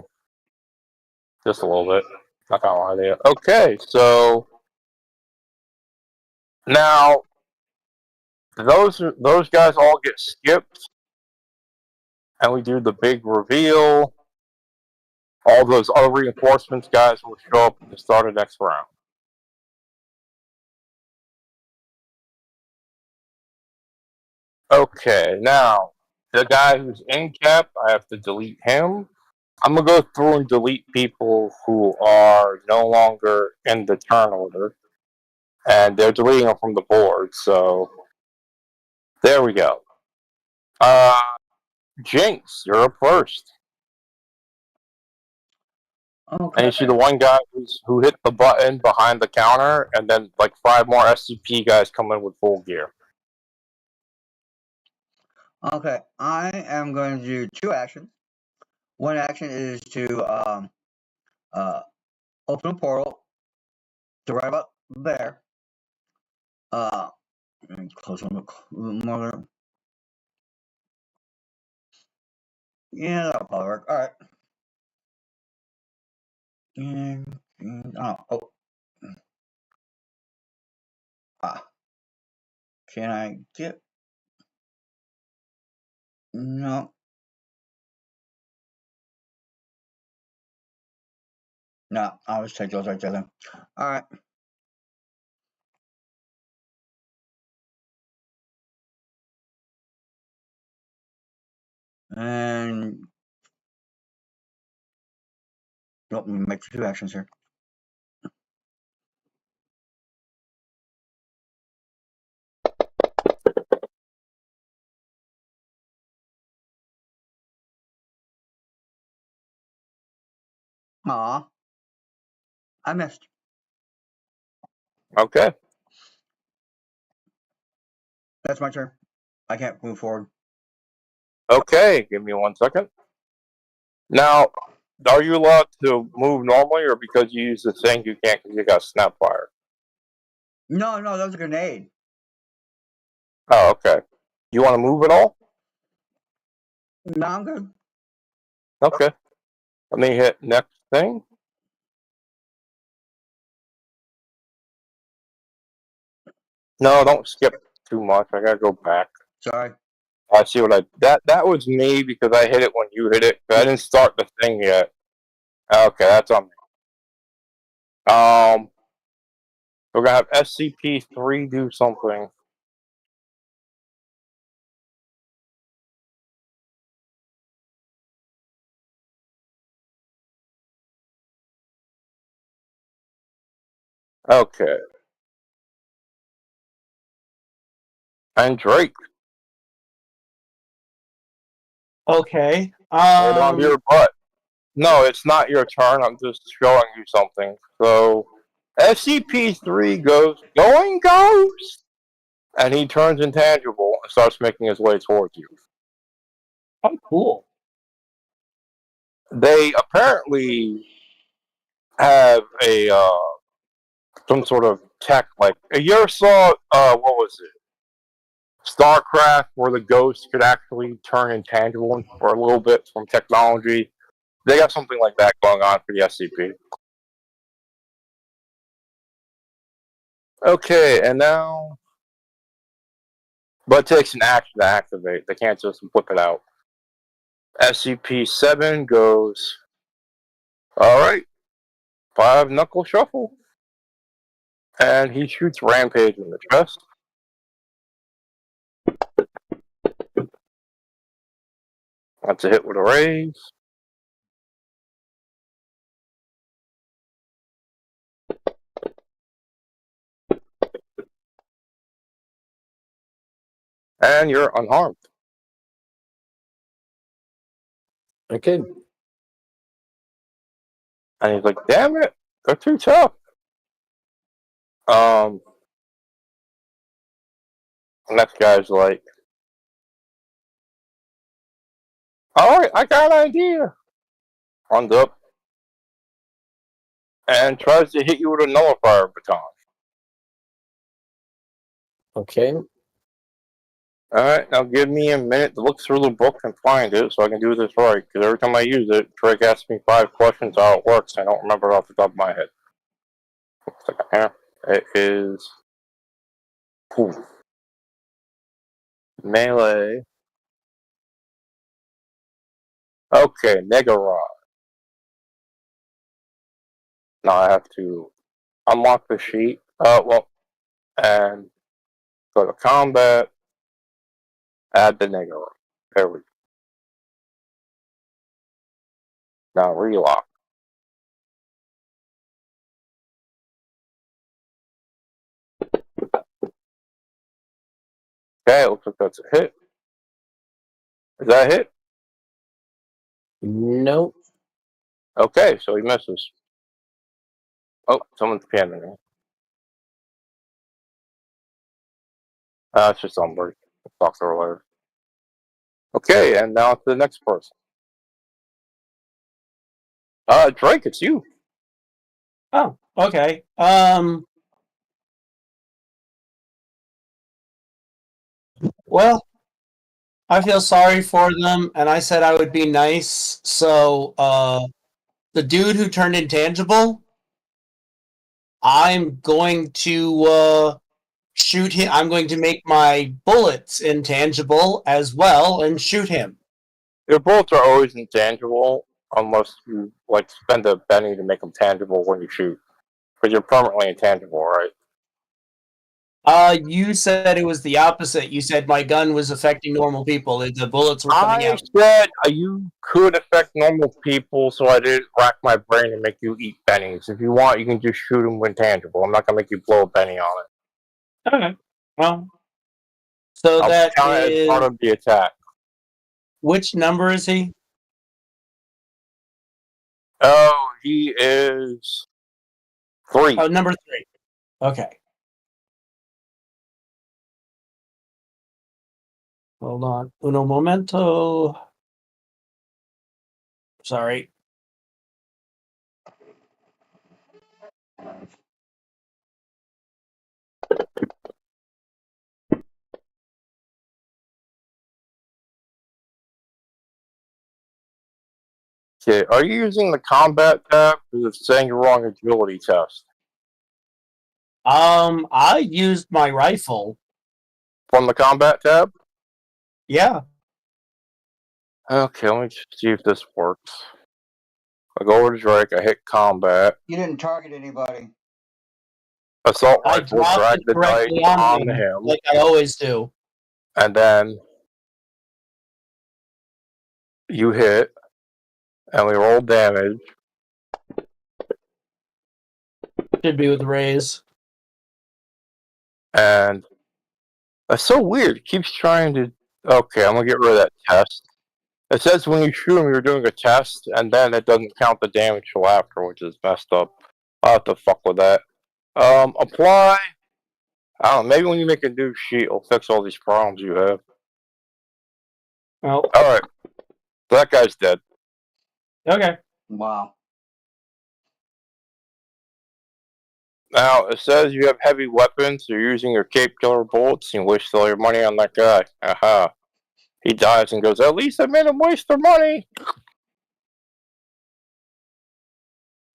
Speaker 2: Just a little bit. Not gonna lie to you. Okay, so now those guys all get skipped, and we do the big reveal. All those other reinforcements guys will show up at the start of next round. Okay, now the guy who's in cap, I have to delete him. I'm gonna go through and delete people who are no longer in the turn order, and they're deleting them from the board. So there we go. Jinx, you're up first.
Speaker 1: Okay.
Speaker 2: And you see the one guy who hit the button behind the counter, and then like 5 more SCP guys come in with full gear.
Speaker 1: Okay, I am going to do 2 actions. One action is to open a portal to right about there. Let me close one a little more. Yeah, that'll probably work. All right. Can I get? No. No, I'll just take those right there then. All right. And nope, let me make 2 actions here. Aw, I missed.
Speaker 2: Okay.
Speaker 1: That's my turn. I can't move forward.
Speaker 2: Okay, give me 1 second. Now, are you allowed to move normally, or because you use the thing you can't because you got Snapfire?
Speaker 1: No, that was a grenade.
Speaker 2: Oh, okay. You want to move at all?
Speaker 1: No, I'm good.
Speaker 2: Okay. Let me hit next thing. No, don't skip too much. I gotta go back.
Speaker 1: Sorry.
Speaker 2: I see what that was me because I hit it when you hit it. But I didn't start the thing yet. Okay, that's on me. We're gonna have SCP-3 do something. Okay. And Drake,
Speaker 3: Okay.
Speaker 2: hold on to your butt. No, it's not your turn. I'm just showing you something. So, SCP-3 goes, going ghost! And he turns intangible and starts making his way towards you.
Speaker 3: Oh, cool.
Speaker 2: They apparently have a some sort of tech, like you ever saw what was it? StarCraft, where the ghost could actually turn intangible for a little bit from technology. They got something like that going on for the SCP. Okay, and now But it takes an action to activate. They can't just whip it out. SCP-7 goes, alright, 5 knuckle shuffle. And he shoots Rampage in the chest. That's a hit with a raise. And you're unharmed.
Speaker 4: Okay.
Speaker 2: And he's like, damn it, they're too tough. And that guy's like, alright, I got an idea. Runs up and tries to hit you with a nullifier baton.
Speaker 4: Okay.
Speaker 2: Alright, now give me a minute to look through the book and find it so I can do this right. Because every time I use it, Drake asks me 5 questions how it works. I don't remember it off the top of my head. Here. It is... Ooh. Melee. Okay, Mega Rod. Now I have to unlock the sheet. And go to combat. Add the Mega Rod. There we go. Now relock. Okay, it looks like that's a hit. Is that a hit?
Speaker 4: Nope.
Speaker 2: Okay, so he misses. Oh, someone's panning me. It's just somebody. Talk to her later. Okay, and now to the next person. Drake, it's you.
Speaker 3: Oh, okay. Well, I feel sorry for them, and I said I would be nice. So, the dude who turned intangible, I'm going to shoot him. I'm going to make my bullets intangible as well and shoot him.
Speaker 2: Your bullets are always intangible unless you like spend a penny to make them tangible when you shoot. Because you're permanently intangible, right?
Speaker 3: You said it was the opposite. You said my gun was affecting normal people. The bullets were coming
Speaker 2: I
Speaker 3: out.
Speaker 2: said you could affect normal people, so I didn't rack my brain and make you eat pennies. If you want, you can just shoot them when tangible. I'm not gonna make you blow a penny on it.
Speaker 3: Okay. Well, so
Speaker 2: I'll
Speaker 3: that
Speaker 2: count it as
Speaker 3: is
Speaker 2: part of the attack.
Speaker 3: which number is he?
Speaker 2: Oh, he is 3.
Speaker 3: Oh, number 3. Okay. Hold on. Uno momento. Sorry.
Speaker 2: Okay, are you using the combat tab? Because it's saying you're wrong agility test.
Speaker 3: I used my rifle.
Speaker 2: From the combat tab?
Speaker 3: Yeah.
Speaker 2: Okay, let me see if this works. I go over to Drake, I hit combat.
Speaker 1: You didn't target anybody.
Speaker 2: Assault
Speaker 3: I
Speaker 2: rifle,
Speaker 3: dropped
Speaker 2: drag
Speaker 3: it
Speaker 2: the dice
Speaker 3: correctly on
Speaker 2: on him.
Speaker 3: like I always do.
Speaker 2: And then you hit, and we roll damage.
Speaker 3: Should be with raise.
Speaker 2: And that's so weird. It keeps trying to... Okay, I'm gonna get rid of that test. It says when you shoot him, you're doing a test, and then it doesn't count the damage till after, which is messed up. I'll have to fuck with that. Apply. I don't know, maybe when you make a new sheet, it'll fix all these problems you have.
Speaker 3: Oh.
Speaker 2: Alright. So that guy's dead.
Speaker 3: Okay.
Speaker 1: Wow.
Speaker 2: Now, it says you have heavy weapons, you're using your cape killer bullets, and you waste all your money on that guy. Aha. He dies and goes, at least I made him waste their money!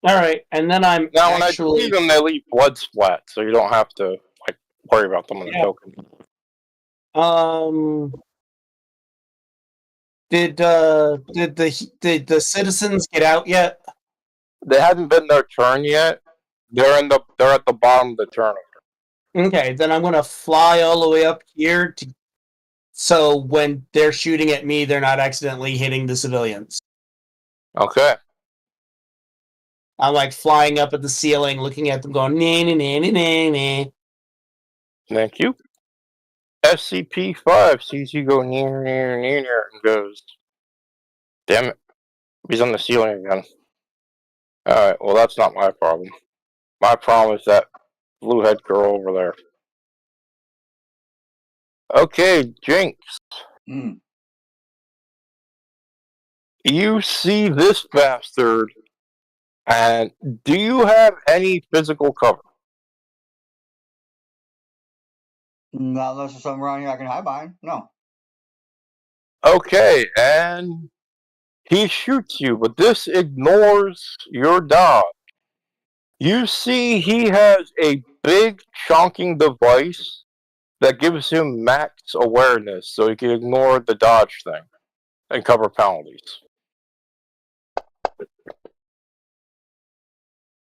Speaker 3: Alright, and then I'm
Speaker 2: Now,
Speaker 3: actually...
Speaker 2: when I leave them, they leave blood splat, so you don't have to, like, worry about them on the token.
Speaker 3: Did the citizens get out yet?
Speaker 2: They haven't been their turn yet. They're at the bottom of the turn.
Speaker 3: Okay, then I'm gonna fly all the way up here so when they're shooting at me, they're not accidentally hitting the civilians.
Speaker 2: Okay.
Speaker 3: I'm like flying up at the ceiling, looking at them, going nah nah nah nah nah.
Speaker 2: Thank you. SCP-5 sees you go near, and goes, "Damn it, he's on the ceiling again." Alright, well that's not my problem. My problem is that blue-head girl over there. Okay, Jinx.
Speaker 1: Mm.
Speaker 2: You see this bastard, and do you have any physical cover?
Speaker 1: Not unless there's something around here I can hide behind. No.
Speaker 2: Okay, and he shoots you, but this ignores your dodge. You see he has a big chonking device that gives him max awareness, so he can ignore the dodge thing and cover penalties.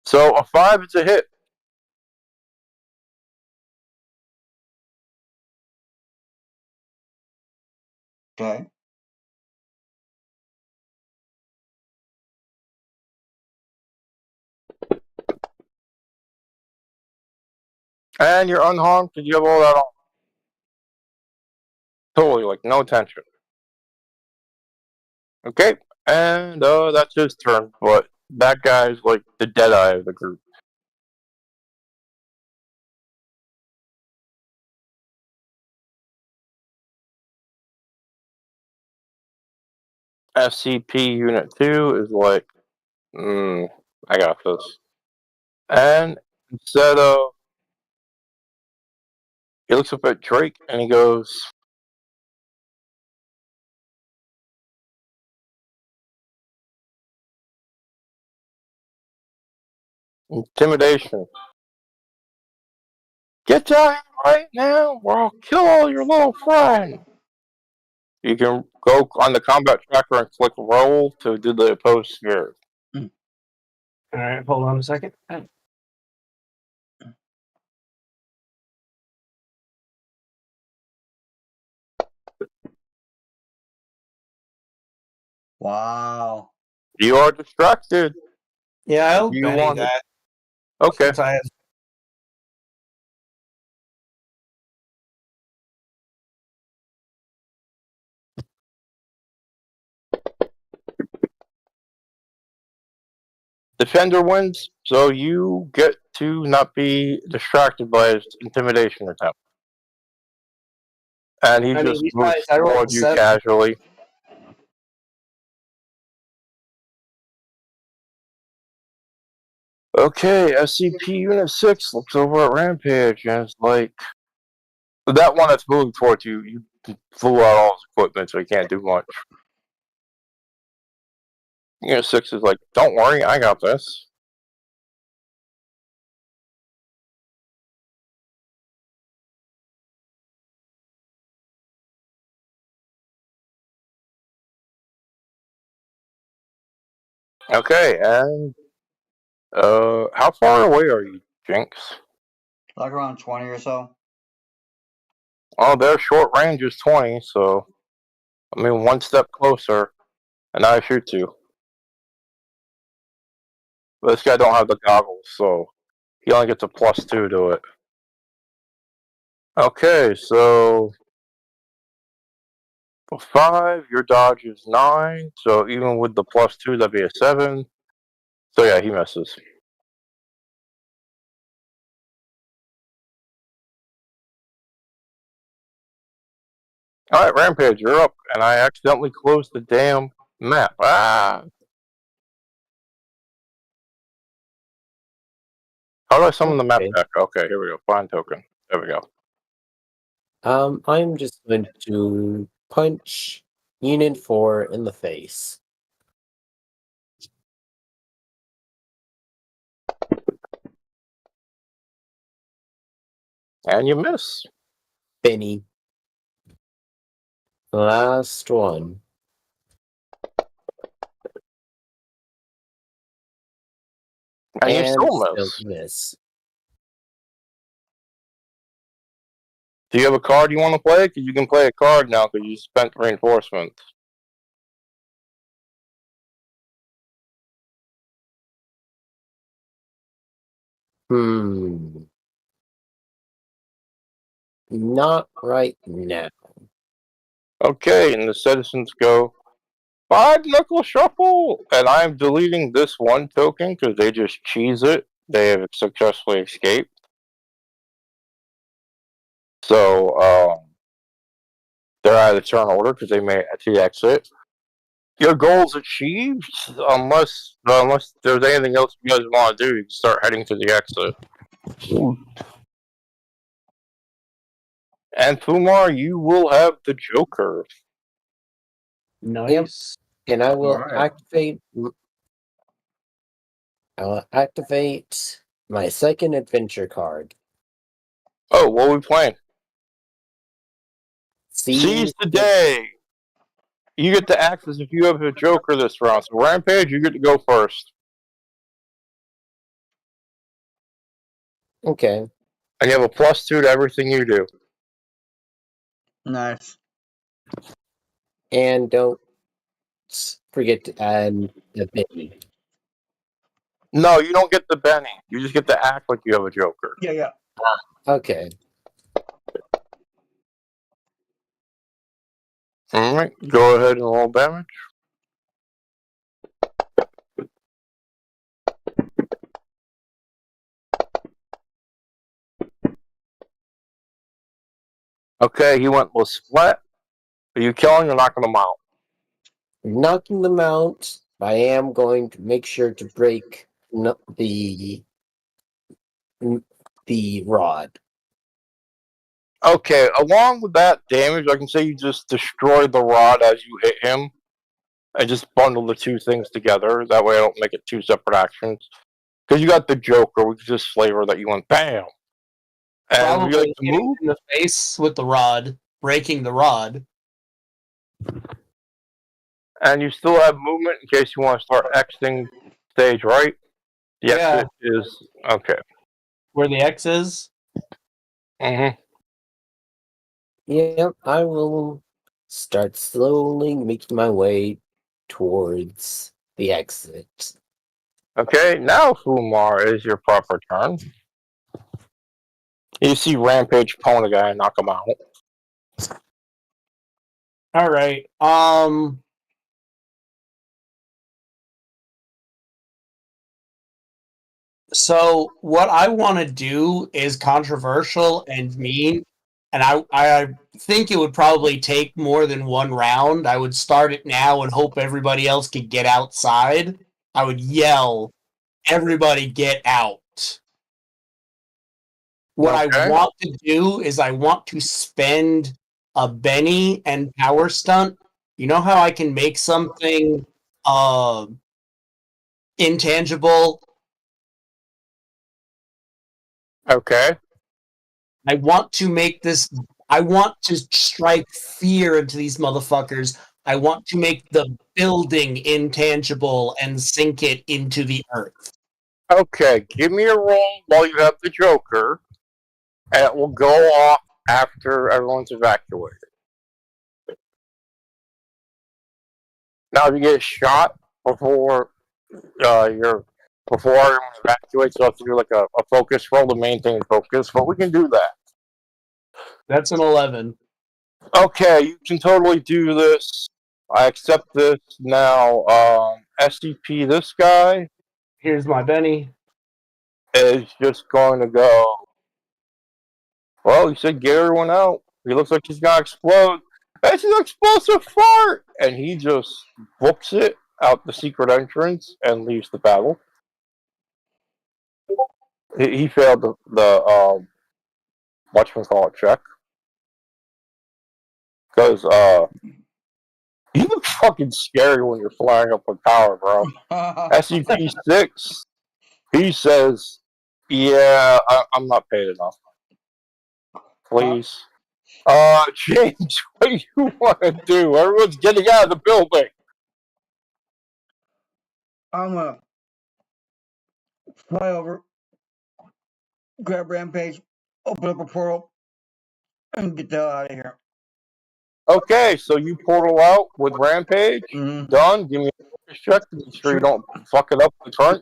Speaker 2: So a 5 is a hit.
Speaker 1: Okay.
Speaker 2: And you're unharmed because you have all that on. Totally, like, no tension. Okay, and that's his turn, but that guy's like the deadeye of the group. SCP Unit 2 is like, I got this. And instead of, he looks up at Drake and he goes, "Intimidation. Get down right now or I'll kill all your little friends." You can go on the combat tracker and click roll to do the opposed sphere.
Speaker 3: Alright, hold on a second.
Speaker 1: Wow.
Speaker 2: You are distracted.
Speaker 3: Yeah, I'll
Speaker 2: You
Speaker 3: Benny
Speaker 2: want it.
Speaker 3: that.
Speaker 2: Okay.
Speaker 3: Since I have
Speaker 2: Defender wins, so you get to not be distracted by his intimidation attempt. And he just
Speaker 3: these
Speaker 2: moves
Speaker 3: guys, I rolled
Speaker 2: toward you
Speaker 3: 7.
Speaker 2: casually. Okay, SCP Unit 6 looks over at Rampage and is like, that one that's moving towards you, you flew out all his equipment, so he can't do much. Unit 6 is like, don't worry, I got this. Okay, and how far away are you, Jinx?
Speaker 1: Like around 20 or so.
Speaker 2: Oh, their short range is 20, so I mean, one step closer, and I shoot you. But this guy don't have the goggles, so he only gets a +2 to it. Okay, so for 5, your dodge is 9, so even with the +2, that'd be a 7. So yeah, he misses. Alright, Rampage, you're up, and I accidentally closed the damn map. Ah! How do I summon the map
Speaker 4: Okay.
Speaker 2: back? Okay, here we go. Find token. There we go.
Speaker 4: I'm just going to punch Unit 4 in the face.
Speaker 2: And you miss.
Speaker 4: Benny. Last one.
Speaker 2: And you still
Speaker 4: still
Speaker 2: miss.
Speaker 4: miss.
Speaker 2: Do you have a card you want to play? Because you can play a card now because you spent reinforcements.
Speaker 4: Not right now.
Speaker 2: Okay, and the citizens go, 5-knuckle shuffle! And I'm deleting this one token because they just cheese it. They have successfully escaped. So, they're out of the turn order because they made it to the exit. Your goal's achieved, unless there's anything else you guys want to do. You can start heading to the exit. And Fumar, you will have the Joker.
Speaker 3: Nice.
Speaker 4: And I will
Speaker 1: Alright.
Speaker 4: activate. I will activate my second adventure card.
Speaker 2: Oh, what are we playing?
Speaker 4: Seize
Speaker 2: the day! You get to act as if you have a Joker this round. So, Rampage, you get to go first.
Speaker 4: Okay.
Speaker 2: And you have a +2 to everything you do.
Speaker 1: Nice.
Speaker 4: And don't forget to add the Benny.
Speaker 2: No, you don't get the Benny. You just get to act like you have a Joker.
Speaker 1: Yeah.
Speaker 4: Okay.
Speaker 2: Alright, go ahead and roll damage. Okay, he went with split. Are you killing or knocking him out?
Speaker 4: Knocking them out, I am going to make sure to break the rod.
Speaker 2: Okay, along with that damage, I can say you just destroy the rod as you hit him. And just bundle the two things together. That way I don't make it two separate actions. Because you got the Joker, we can just flavor that you went BAM! And would you
Speaker 3: Probably
Speaker 2: like to
Speaker 3: hitting
Speaker 2: move?
Speaker 3: in the face with the rod, breaking the rod.
Speaker 2: And you still have movement in case you want to start exiting stage, right? The exit is okay.
Speaker 3: Where the X is?
Speaker 2: Mm-hmm.
Speaker 4: Yep, I will start slowly making my way towards the exit.
Speaker 2: Okay, now Fumar is your proper turn. You see Rampage pwn a guy and knock him out.
Speaker 3: Alright. So what I want to do is controversial and mean, and I think it would probably take more than one round. I would start it now and hope everybody else could get outside. I would yell, "Everybody get out." What I
Speaker 2: Okay.
Speaker 3: want to do is I want to spend a Benny and power stunt. You know how I can make something intangible?
Speaker 2: Okay.
Speaker 3: I want to make this. I want to strike fear into these motherfuckers. I want to make the building intangible and sink it into the earth.
Speaker 2: Okay, give me a roll while you have the Joker, and it will go off after everyone's evacuated. Now, if you get shot before before everyone evacuates, you have to do like a focus roll to maintain focus, but we can do that.
Speaker 3: That's an 11.
Speaker 2: Okay, you can totally do this. I accept this now. SCP, this guy
Speaker 3: Here's my Benny.
Speaker 2: is just going to go. Well, he said get everyone out. He looks like he's gonna explode. That's an explosive fart! And he just books it out the secret entrance and leaves the battle. He failed the whatchamacallit check. Because, you look fucking scary when you're flying up with power, bro. SCP-6, he says, yeah, I'm not paid enough. Please. James, what do you want to do? Everyone's getting out of the building.
Speaker 1: I'm gonna fly over, grab Rampage, open up a portal, and get the hell out of here.
Speaker 2: Okay, so you portal out with Rampage.
Speaker 1: Mm-hmm.
Speaker 2: Done. Give me a check to make sure you don't fuck it up with Crunch.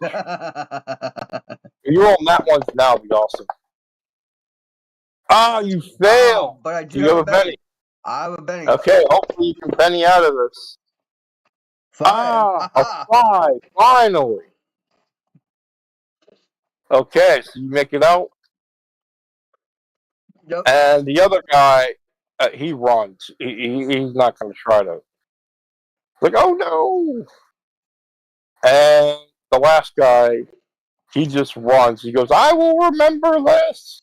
Speaker 2: You're on that one now, be awesome. Ah, you failed.
Speaker 1: But I do
Speaker 2: you have a Benny.
Speaker 1: I have a Benny.
Speaker 2: Okay, hopefully you can Benny out of this.
Speaker 1: 5.
Speaker 2: A 5, finally. Okay, so you make it out.
Speaker 1: Yep.
Speaker 2: And the other guy, he runs. He's not going to try to. Like, oh no. And the last guy, he just runs. He goes, I will remember this.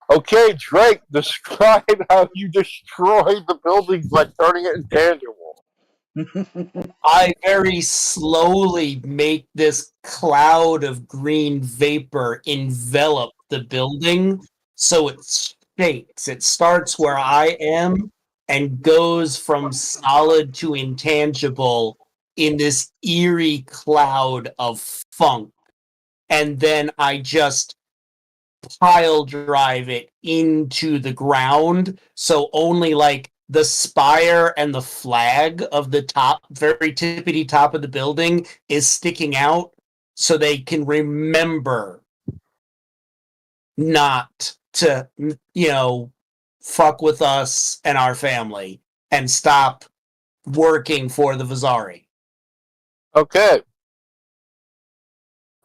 Speaker 2: Okay, Drake, describe how you destroyed the buildings by turning it intangible.
Speaker 3: I very slowly make this cloud of green vapor envelop the building so it shakes. It starts where I am and goes from solid to intangible in this eerie cloud of funk. And then I just pile drive it into the ground, so only like the spire and the flag of the top, very tippity top of the building is sticking out, so they can remember not to, fuck with us and our family and stop working for the Vazari.
Speaker 2: Okay.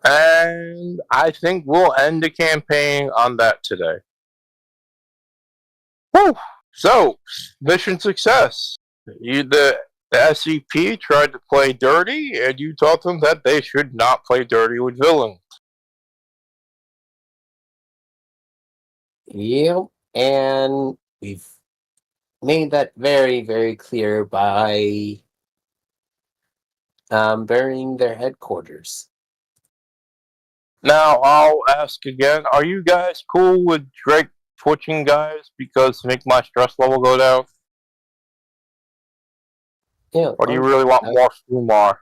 Speaker 2: And I think we'll end the campaign on that today. Whew. So, mission success. The SCP tried to play dirty, and you taught them that they should not play dirty with villains.
Speaker 4: Yep, and we've made that very, very clear by burying their headquarters.
Speaker 2: Now, I'll ask again, are you guys cool with Drake twitching guys because to make my stress level go down?
Speaker 4: Yeah,
Speaker 2: or do you really want more Fumar?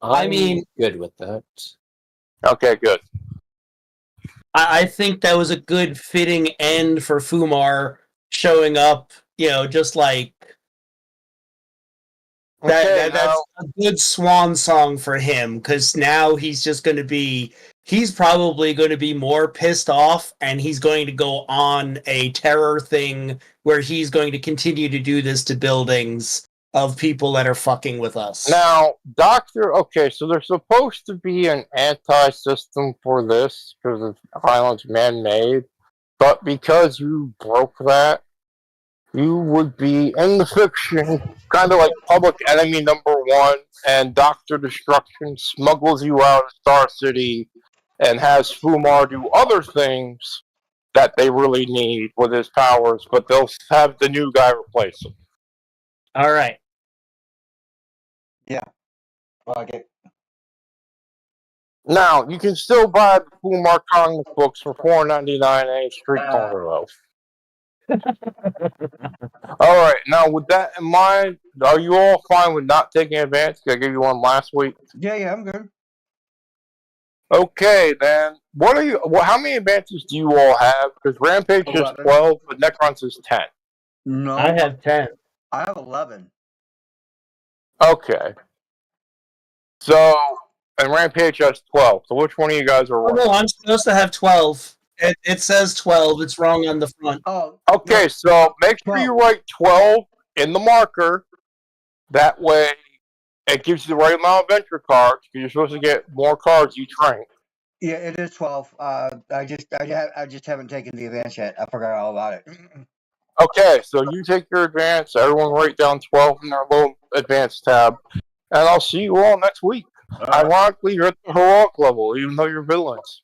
Speaker 3: I mean,
Speaker 4: good with that.
Speaker 2: Okay, good.
Speaker 3: I think that was a good fitting end for Fumar showing up, just like that's a good swan song for him, because now he's probably going to be more pissed off, and he's going to go on a terror thing where he's going to continue to do this to buildings of people that are fucking with us.
Speaker 2: Now, okay, so there's supposed to be an anti-system for this, because the island's man-made, but because you broke that, you would be in the fiction, kind of like Public Enemy #1, and Dr. Destruction smuggles you out of Star City and has Fumar do other things that they really need with his powers, but they'll have the new guy replace him.
Speaker 3: All right.
Speaker 1: Yeah. Like it.
Speaker 2: Now, you can still buy the Fumar comic books for $4.99 at a street corner, though. Alright, now with that in mind, are you all fine with not taking advance? I gave you one last week.
Speaker 1: Yeah, I'm good.
Speaker 2: Okay, then. How many advances do you all have? Because Rampage is 12, but Necrons is 10.
Speaker 1: No.
Speaker 3: I have 10.
Speaker 1: I have 11.
Speaker 2: Okay. So, and Rampage has 12. So which one of you guys are right?
Speaker 3: No, I'm supposed to have 12. It says 12. It's wrong on the front.
Speaker 1: Oh.
Speaker 2: Okay, so make sure you write 12 in the marker. That way, it gives you the right amount of venture cards, because you're supposed to get more cards each rank.
Speaker 1: Yeah, it is 12. I just haven't taken the advance yet. I forgot all about it.
Speaker 2: Okay, so you take your advance. Everyone write down 12 in their little advance tab. And I'll see you all next week. Ironically, you're at the heroic level, even though you're villains.